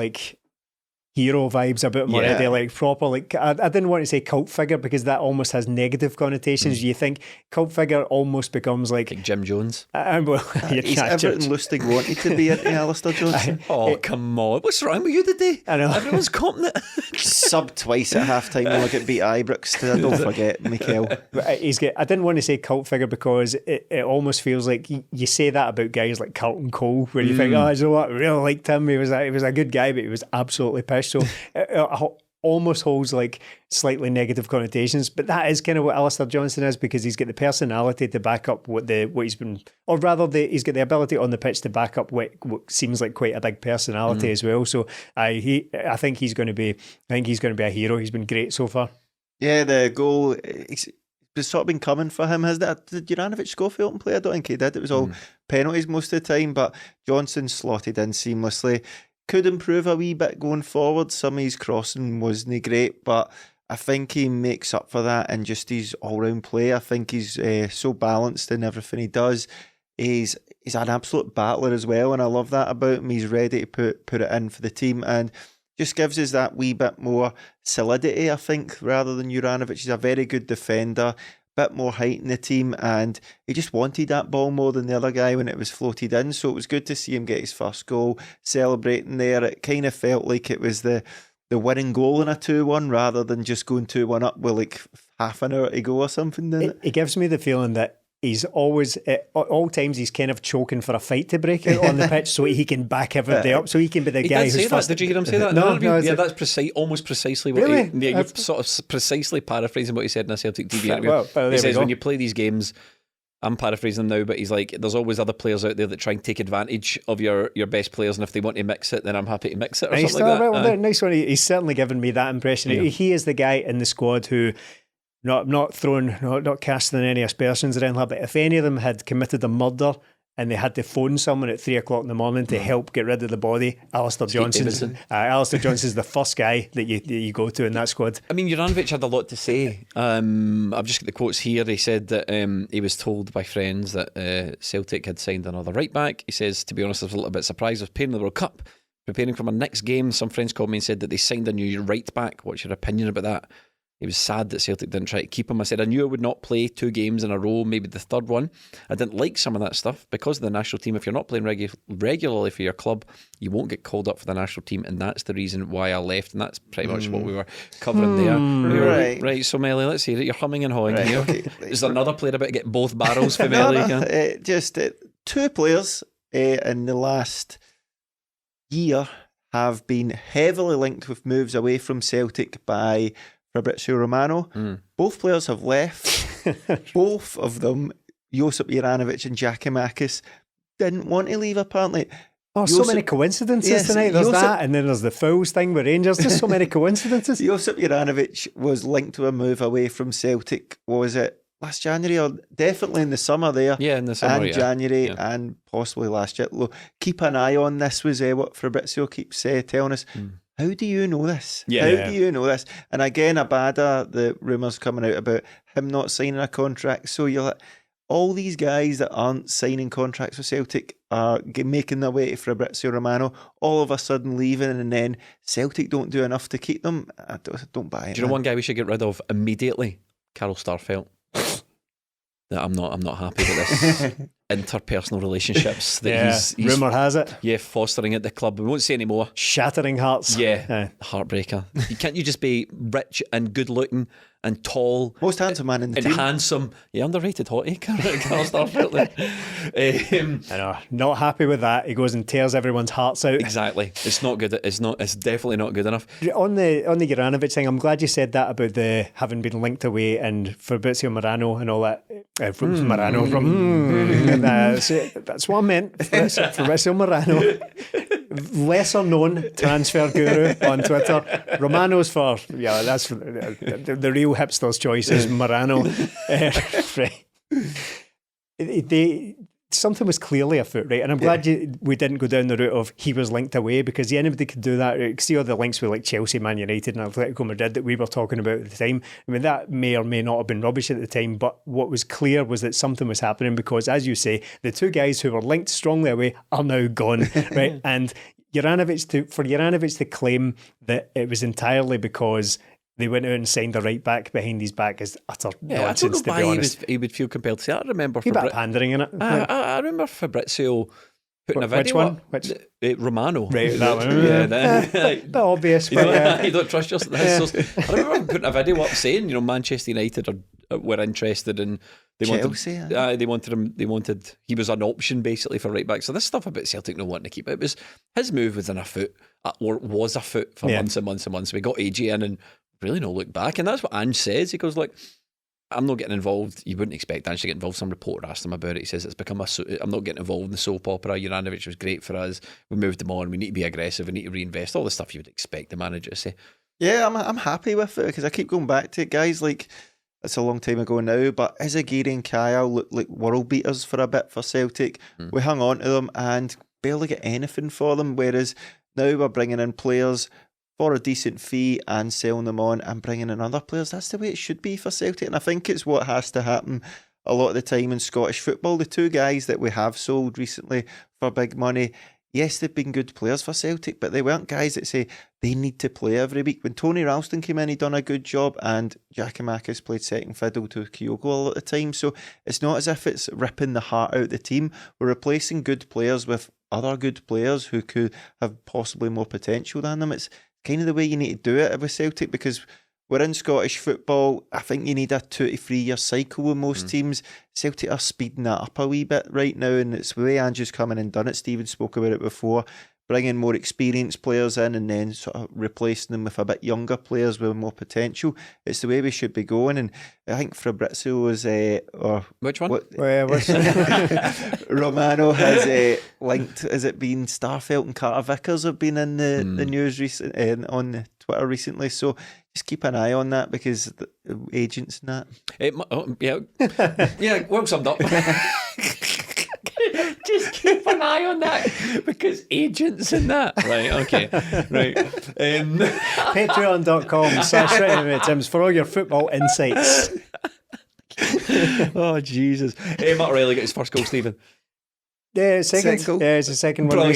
hero vibes about him already, like proper, like I didn't want to say cult figure because that almost has negative connotations. You think cult figure almost becomes like Jim Jones. Well, he's everything Lustig wanted to be into Alistair Johnston. Come on, what's wrong with you today? I know everyone's comping it. Sub twice at half time when I get beat Ibrox. Don't forget, Mikel. I didn't want to say cult figure because it almost feels like you say that about guys like Carlton Cole, where you think, you know what, I really liked him. He was a good guy, but he was absolutely pissed. So it almost holds like slightly negative connotations, but that is kind of what Alistair Johnston is, because he's got the personality to back up what he's been, or rather he's got the ability on the pitch to back up what seems like quite a big personality as well. So I think he's going to be a hero. He's been great so far. Yeah, the goal, it's sort of been coming for him, hasn't it? Did Juranovic score for Hilton play? I don't think he did. It was all penalties most of the time, but Johnson slotted in seamlessly. Could improve a wee bit going forward. Some of his crossing wasn't great, but I think he makes up for that in just his all-round play. I think he's so balanced in everything he does. He's an absolute battler as well, and I love that about him. He's ready to put it in for the team, and just gives us that wee bit more solidity, I think, rather than Juranovic. He's a very good defender, bit more height in the team, and he just wanted that ball more than the other guy when it was floated in. So it was good to see him get his first goal, celebrating there. It kind of felt like it was the winning goal in a 2-1 rather than just going 2-1 up with like half an hour to go or something. It gives me the feeling that he's always, at all times, he's kind of choking for a fight to break out on the pitch so he can back everybody up, so he can be the guy who's first. Did you hear him say that? No, yeah, that's almost precisely what really? You're sort of precisely paraphrasing what he said in a Celtic TV interview. Well, he says when you play these games, I'm paraphrasing now, but he's like, there's always other players out there that try and take advantage of your best players, and if they want to mix it, then I'm happy to mix it, or something like that. Well, nice one. He's certainly given me that impression. Yeah. He is the guy in the squad who, not casting any aspersions or anything like that, but if any of them had committed a murder and they had to phone someone at 3 o'clock in the morning to help get rid of the body, Alistair Johnston's the first guy that you go to in that squad. I mean, Juranovic had a lot to say. I've just got the quotes here. He said that he was told by friends that Celtic had signed another right back. He says, to be honest, I was a little bit surprised. I was preparing the World Cup, preparing for my next game. Some friends called me and said that they signed a new right back. What's your opinion about that? He was sad that Celtic didn't try to keep him. I said I knew I would not play 2 games in a row, maybe the third one. I didn't like some of that stuff because of the national team. If you're not playing regularly for your club, you won't get called up for the national team, and that's the reason why I left. And that's pretty much what we were covering there. Right, so Melly, let's hear it. You're humming and hawing here. Okay. Is there another player about to get both barrels for Melly? Just 2 players in the last year have been heavily linked with moves away from Celtic by Fabrizio Romano. Both players have left. Both of them, Josip Juranovic and Giacomakis, didn't want to leave apparently. So many coincidences tonight. There's that, and then there's the Fouls thing with Rangers. Just so many coincidences. Josip Juranovic was linked to a move away from Celtic. Was it last January, or definitely in the summer there? Yeah, in the summer, and January, and possibly last year. Keep an eye on this was what Fabrizio keeps telling us. How do you know this? How do you know this? And again, ABADA, the rumours coming out about him not signing a contract. So you're like, all these guys that aren't signing contracts with Celtic are making their way to Fabrizio Romano, all of a sudden leaving, and then Celtic don't do enough to keep them. I don't buy it. Do you know one guy we should get rid of immediately? Carol Starfelt. I'm not happy with this interpersonal relationships that he's rumour has it. Yeah, fostering at the club. We won't say any more. Shattering hearts. Yeah. Heartbreaker. Can't you just be rich and good looking and tall? Most handsome man in the and team. And handsome. Yeah, underrated hottie. Carl Starfelt. I know. Not happy with that. He goes and tears everyone's hearts out. Exactly. It's not good. It's definitely not good enough. On the Juranovic thing, I'm glad you said that about the having been linked away and Fabrizio Morano and all that. Morano from that's what I meant. Fabrizio Morano, lesser known transfer guru on Twitter. Romano's that's for the real hipster's choice is Morano. Something was clearly afoot, right? And I'm glad we didn't go down the route of he was linked away, because anybody could do that. You see all the links with like Chelsea, Man United and Atletico Madrid that we were talking about at the time. I mean, that may or may not have been rubbish at the time, but what was clear was that something was happening, because, as you say, the 2 guys who were linked strongly away are now gone, right? And Juranovic to claim that it was entirely because they went out and signed a right back behind his back is utter nonsense, to be honest. He would feel compelled to say that. I remember a bit of pandering in it. I remember Fabrizio putting a Which video one? up. Which? Romano. Right, that one. Bit obvious, but You don't trust your sources. I remember him putting a video up saying, Manchester United were interested in. Chelsea. They wanted him. He was an option basically for right back. So this stuff about Celtic not wanting to keep it was his move within a foot, or was a foot for months and months and months. We got AG in and really no look back, and that's what Ange says. He goes like, I'm not getting involved. You wouldn't expect Ange to get involved. Some reporter asked him about it. He says it's become I'm not getting involved in the soap opera. Juranovic was great for us. We moved him on. We need to be aggressive. We need to reinvest. All the stuff you would expect the manager to say. Yeah, I'm happy with it because I keep going back to it, guys. Like, it's a long time ago now, but Izagiri and Kyle looked like world beaters for a bit for Celtic. We hung on to them and barely get anything for them, whereas now we're bringing in players for a decent fee and selling them on and bringing in other players. That's the way it should be for Celtic, and I think it's what has to happen a lot of the time in Scottish football. The two guys that we have sold recently for big money, yes, they've been good players for Celtic, but they weren't guys that say they need to play every week. When Tony Ralston came in, he done a good job, and Giakoumakis played second fiddle to Kyogo a lot of the time. So it's not as if it's ripping the heart out of the team. We're replacing good players with other good players who could have possibly more potential than them. It's kind of the way you need to do it with Celtic, because we're in Scottish football. I think you need a 2 to 3 year cycle with most teams. Celtic are speeding that up a wee bit right now, and it's the way Andrew's come in and done it. Stephen spoke about it before, bringing more experienced players in and then sort of replacing them with a bit younger players with more potential. It's the way we should be going, and I think Fabrizio was which one? Romano has linked. Has it been Starfelt and Carter Vickers have been in the news on Twitter recently? So just keep an eye on that, because the agents and that. Yeah, well summed up. Just keep an eye on that, because agents and that. Right, okay. Right. Patreon.com/Tim's for all your football insights. Oh, Jesus. Matt Riley got his first goal, Stephen. Yeah, second goal. Yeah, it's the second one.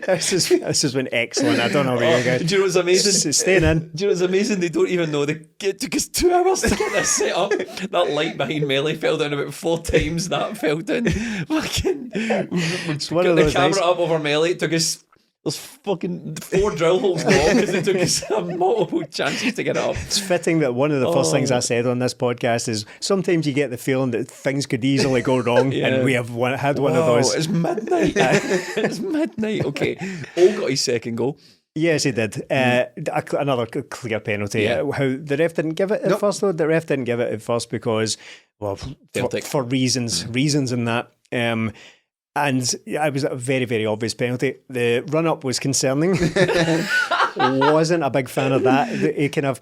This has been excellent. I don't know about you guys. Do you know what's amazing? Staying in. Do you know what's amazing? They don't even know. It took us 2 hours to get this set up. That light behind Melly fell down about 4 times. That fell down. Fucking. It's one of the those camera days. up over Melly. It took us. There's fucking 4 drill holes long, because it took us multiple chances to get it up. It's fitting that one of the first things I said on this podcast is sometimes you get the feeling that things could easily go wrong, and we have had one of those. It's midnight. It's midnight. Okay. Got his second goal. Yes, he did. Another clear penalty. Yeah. How the ref didn't give it at first, though. The ref didn't give it at first because, well, for reasons in that. And it was a very, very obvious penalty. The run-up was concerning. Wasn't a big fan of that. He kind of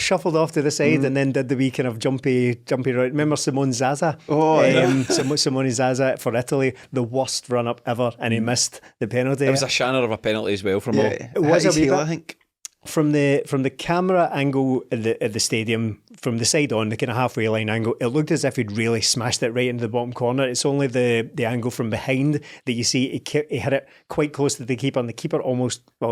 shuffled off to the side and then did the wee kind of jumpy right. Remember Simone Zaza? Simone Zaza for Italy, the worst run-up ever, and he missed the penalty. It was a shanner of a penalty as well from all. It was a wee bit, I think. From the camera angle at the stadium, from the side on, the kind of halfway line angle, it looked as if he'd really smashed it right into the bottom corner. It's only the angle from behind that you see he hit it quite close to the keeper, and the keeper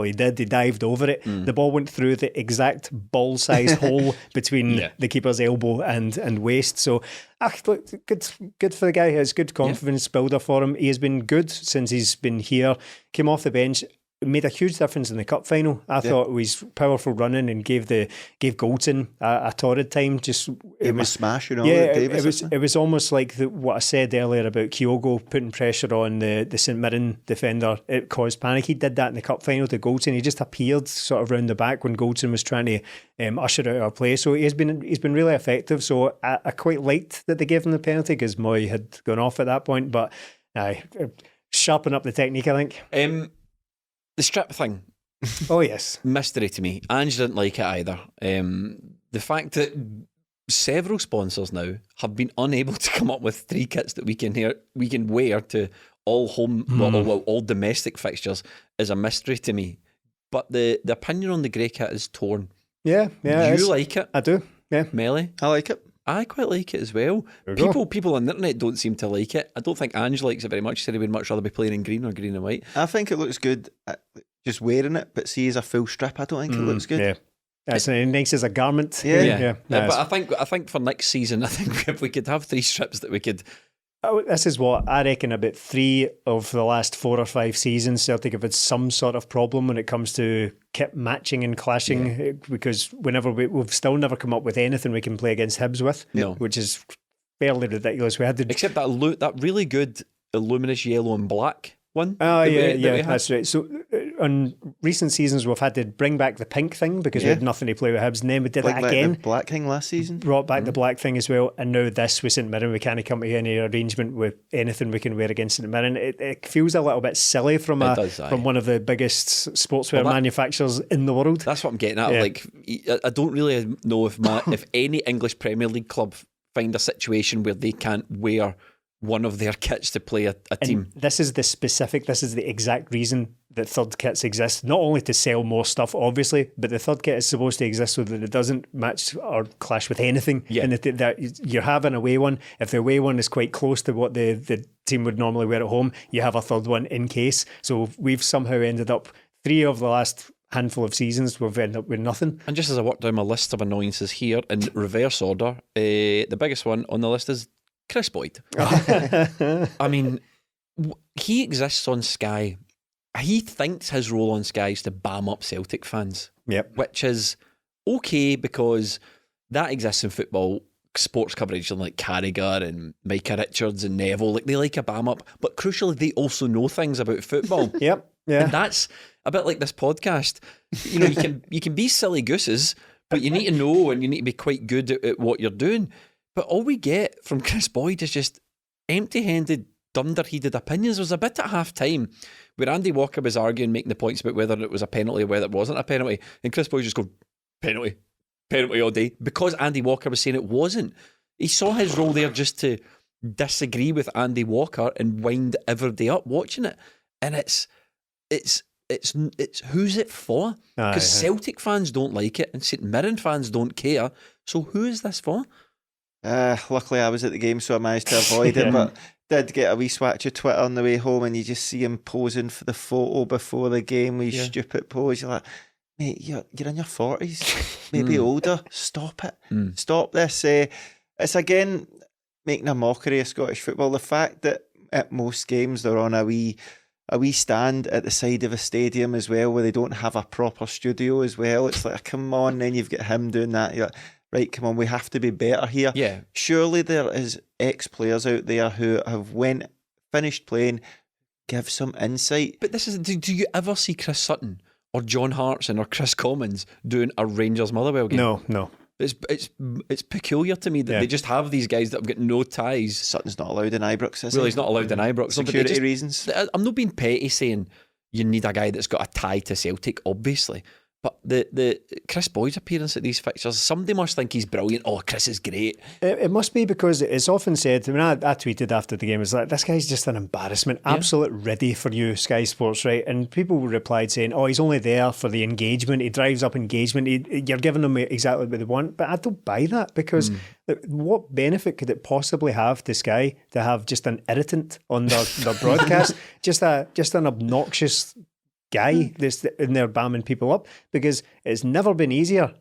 he dived over it. The ball went through the exact ball-sized hole between the keeper's elbow and waist. So, look, good for the guy. He has good confidence builder for him. He has been good since he's been here. Came off the bench. It made a huge difference in the cup final. I thought it was powerful running and gave Goldson a torrid time. It was smash, it was almost like what I said earlier about Kyogo putting pressure on the St Mirren defender. It caused panic. He did that in the cup final to Goldson. He just appeared sort of round the back when Goldson was trying to usher out our play. So he's been really effective. So I quite liked that they gave him the penalty, because Moy had gone off at that point. But sharpen up the technique, I think. The strip thing. Oh, yes. Mystery to me. Ange didn't like it either. The fact that several sponsors now have been unable to come up with 3 kits that we can wear to all home, all domestic fixtures is a mystery to me. But the opinion on the grey kit is torn. Yeah. You like it? I do, yeah. Melly? I like it. I quite like it as well. People on the internet don't seem to like it. I don't think Ange likes it very much. He said he would much rather be playing in green or green and white. I think it looks good just wearing it, but see as a full strip, I don't think it looks good. Yeah. That's nice as a garment. Yeah. But I think for next season, I think if we could have 3 strips that we could. This is what I reckon about 3 of the last 4 or 5 seasons Celtic have had some sort of problem when it comes to kit matching and clashing, because whenever we've still never come up with anything we can play against Hibs with, which is fairly ridiculous. We had except that really good luminous yellow and black one. Oh yeah, that's right. So on recent seasons we've had to bring back the pink thing because we had nothing to play with Hibs, and then we did that again. The black thing last season. Brought back the black thing as well, and now this with St Mirren, we can't come to any arrangement with anything we can wear against St Mirren. It feels a little bit silly from one of the biggest sportswear manufacturers in the world. That's what I'm getting at. Like, I don't really know if any English Premier League club find a situation where they can't wear one of their kits to play a team. This is the exact reason that third kits exist, not only to sell more stuff obviously, but the third kit is supposed to exist so that it doesn't match or clash with anything. And that you have an away one, if the away one is quite close to what the team would normally wear at home, you have a third one in case. So we've somehow ended up 3 of the last handful of seasons we've ended up with nothing. And just as I work down my list of annoyances here in reverse order, the biggest one on the list is Chris Boyd. I mean, he exists on Sky. He thinks his role on Sky is to bam up Celtic fans. Which is okay because that exists in football. Sports coverage like Carragher and Micah Richards and Neville, like they like a bam up, but crucially they also know things about football. And that's a bit like this podcast. You know, you can be silly gooses, but you need to know and you need to be quite good at what you're doing. But all we get from Chris Boyd is just empty-handed, dunder-headed opinions. There was a bit at half-time where Andy Walker was arguing, making the points about whether it was a penalty or whether it wasn't a penalty, and Chris Boyd just go, penalty all day, because Andy Walker was saying it wasn't. He saw his role there just to disagree with Andy Walker and wind everybody up watching it. And it's who's it for? Because Celtic fans don't like it and St Mirren fans don't care. So who is this for? Luckily I was at the game, so I managed to avoid it, but did get a wee swatch of Twitter on the way home, and you just see him posing for the photo before the game with stupid pose. You're like, mate, you're in your 40s, maybe older. Stop it. Stop this. It's again making a mockery of Scottish football. The fact that at most games they're on a wee stand at the side of a stadium as well, where they don't have a proper studio as well. It's like, come on, then you've got him doing that. You're like, right, come on, we have to be better here. Yeah. Surely there is ex-players out there who have finished playing, give some insight. But this is, do you ever see Chris Sutton or John Hartson or Chris Commons doing a Rangers Motherwell game? No. It's peculiar to me that they just have these guys that have got no ties. Sutton's not allowed in Ibrox, is he? Well, he's not allowed in Ibrox. Security reasons. I'm not being petty saying you need a guy that's got a tie to Celtic, obviously. But the Chris Boyd's appearance at these fixtures, somebody must think he's brilliant. Oh, Chris is great. It must be, because it's often said, I mean, I tweeted after the game, it's like, this guy's just an embarrassment. Absolute ready for you, Sky Sports, right? And people replied saying, oh, he's only there for the engagement. He drives up engagement. You're giving them exactly what they want. But I don't buy that, because what benefit could it possibly have to Sky to have just an irritant on their broadcast? just an obnoxious guy that's in there bamming people up, because it's never been easier.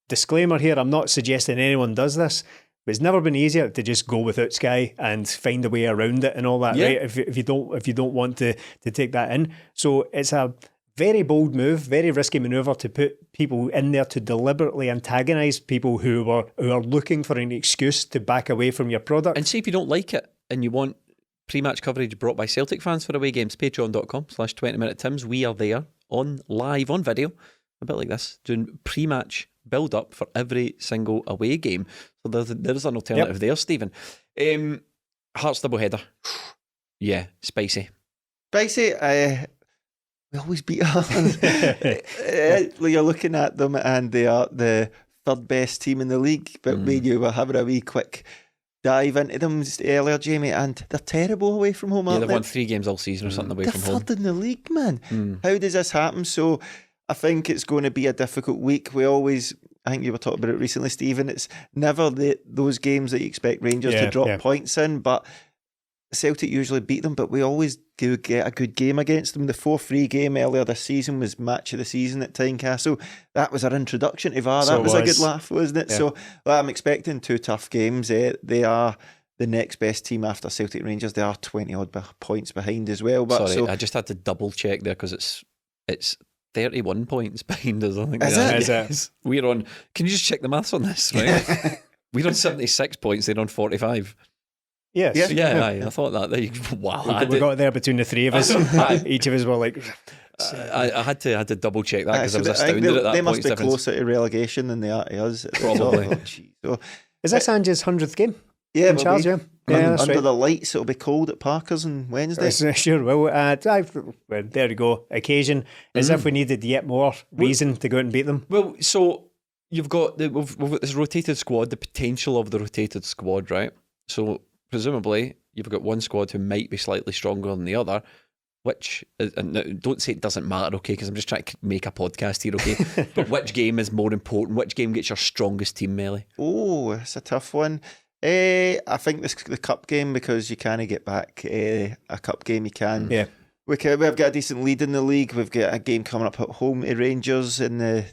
Disclaimer here, I'm not suggesting anyone does this, but it's never been easier to just go without Sky and find a way around it and all that, right? If you don't want to take that in. So it's a very bold move, very risky manoeuvre to put people in there to deliberately antagonise people who are looking for an excuse to back away from your product. And see, if you don't like it and you want pre-match coverage brought by Celtic fans for away games, patreon.com/20minute-tims. We are there live on video, a bit like this, doing pre-match build-up for every single away game. So there's an alternative there, Stephen. Hearts double-header. Yeah, spicy. Spicy, we always beat them. You're looking at them and they are the third best team in the league, but you were having a wee quick dive into them earlier, Jamie, and they're terrible away from home, aren't they've they? won 3 games all season or something away from home. They're third in the league, man. How does this happen? So I think it's going to be a difficult week. We always I think you were talking about it recently, Stephen. It's never those games that you expect Rangers to drop points in, but Celtic usually beat them, but we always do get a good game against them. The 4-3 game earlier this season was match of the season at Tynecastle. That was our introduction to VAR. That was a good laugh, wasn't it? Yeah. So I'm expecting 2 tough games. They are the next best team after Celtic Rangers. They are 20 odd points behind as well. But sorry, I just had to double check there because it's 31 points behind us. I think Is it? We're on. Can you just check the maths on this? Right, we're on 76 points. They're on 45. Yes. Yeah. I thought that. There you go. Wow. We got there between the three of us. Each of us were like. I had to double check that because I was astounded at that. They must be closer to relegation than they are to us. Probably. So, is this Ange's 100th game? Yeah, Charles, under the lights, it'll be cold at Parker's on Wednesday. Sure will. Well, there you go. Occasion, as if we needed yet more reason to go out and beat them. Well, so you've got we've got this rotated squad, the potential of the rotated squad, right? So presumably you've got one squad who might be slightly stronger than the other, which and don't say it doesn't matter, okay, because I'm just trying to make a podcast here, okay? But which game is more important? Which game gets your strongest team, Melly? Oh, it's a tough one. I think the cup game, because you can't get back a cup game. You can. Yeah. We've got a decent lead in the league. We've got a game coming up at home to Rangers in the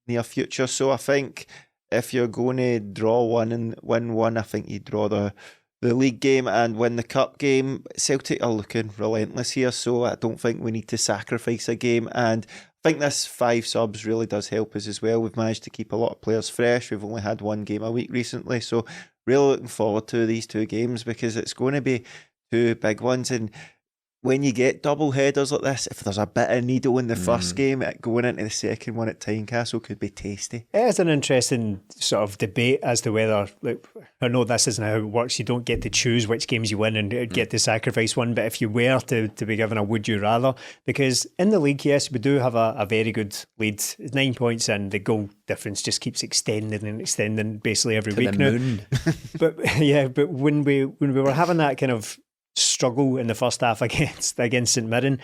near future. So I think if you're going to draw one and win one, I think you draw the league game and win the cup game. Celtic are looking relentless here, so I don't think we need to sacrifice a game. And I think this 5 subs really does help us as well. We've managed to keep a lot of players fresh. We've only had 1 game a week recently, so really looking forward to these 2 games because it's going to be 2 big ones. And when you get double headers like this, if there's a bit of needle in the first game, going into the second one at Tynecastle could be tasty. It is an interesting sort of debate as to whether, like, I know this isn't how it works. You don't get to choose which games you win and get to sacrifice one, but if you were to be given a would you rather, because in the league, yes, we do have a very good lead. 9 points and the goal difference just keeps extending and extending basically every week now. But when we were having that kind of struggle in the first half against St Mirren,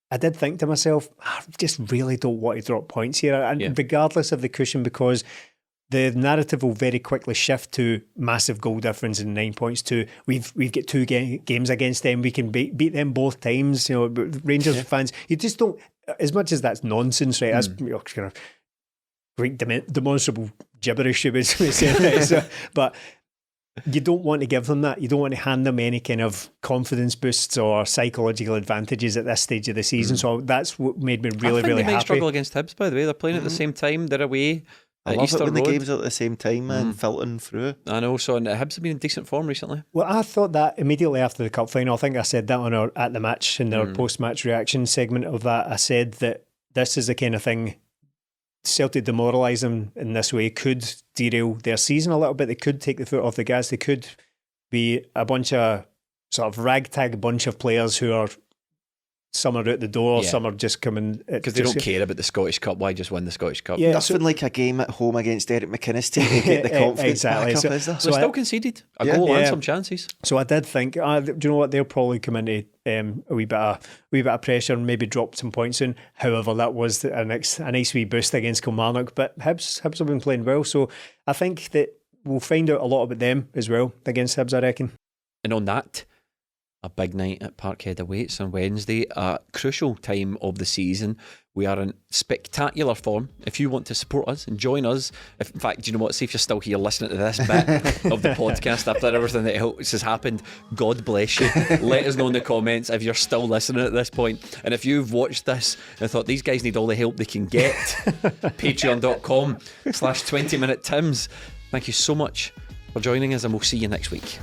I did think to myself, I just really don't want to drop points here, and regardless of the cushion, because the narrative will very quickly shift to massive goal difference in 9 points to we've got 2 games against them, we can beat them both times. You know, Rangers fans, you just don't, as much as that's nonsense, right? That's kind of great demonstrable gibberish, you would say, right? So, but you don't want to give them that. You don't want to hand them any kind of confidence boosts or psychological advantages at this stage of the season. So that's what made me really they happy. Might struggle against Hibs, by the way. They're playing at the same time. They're away. I love it when the games are at the same time and filtering through. I know. So and Hibs have been in decent form recently. Well, I thought that immediately after the cup final. I think I said that on our At the Match in our post-match reaction segment of that. I said that this is the kind of thing, Celtic demoralise them in this way could derail their season a little bit. They could take the foot off the gas. They could be a bunch of sort of ragtag bunch of players who are, some are out the door, some are just coming because they don't care about the Scottish Cup. Why just win the Scottish Cup? Yeah, nothing like a game at home against Eric McInnes to get the confidence exactly. back up, is there? So still conceded a goal and some chances. So I did think, do you know what? They'll probably come into a wee bit of pressure and maybe drop some points in. However, that was a nice wee boost against Kilmarnock. But Hibs have been playing well, so I think that we'll find out a lot about them as well against Hibs, I reckon. And on that, a big night at Parkhead awaits on Wednesday, a crucial time of the season. We are in spectacular form. If you want to support us and join us, in fact, do you know what? See if you're still here listening to this bit of the podcast after everything that has happened, God bless you. Let us know in the comments if you're still listening at this point. And if you've watched this and thought these guys need all the help they can get, patreon.com/20minute Tims. Thank you so much for joining us, and we'll see you next week.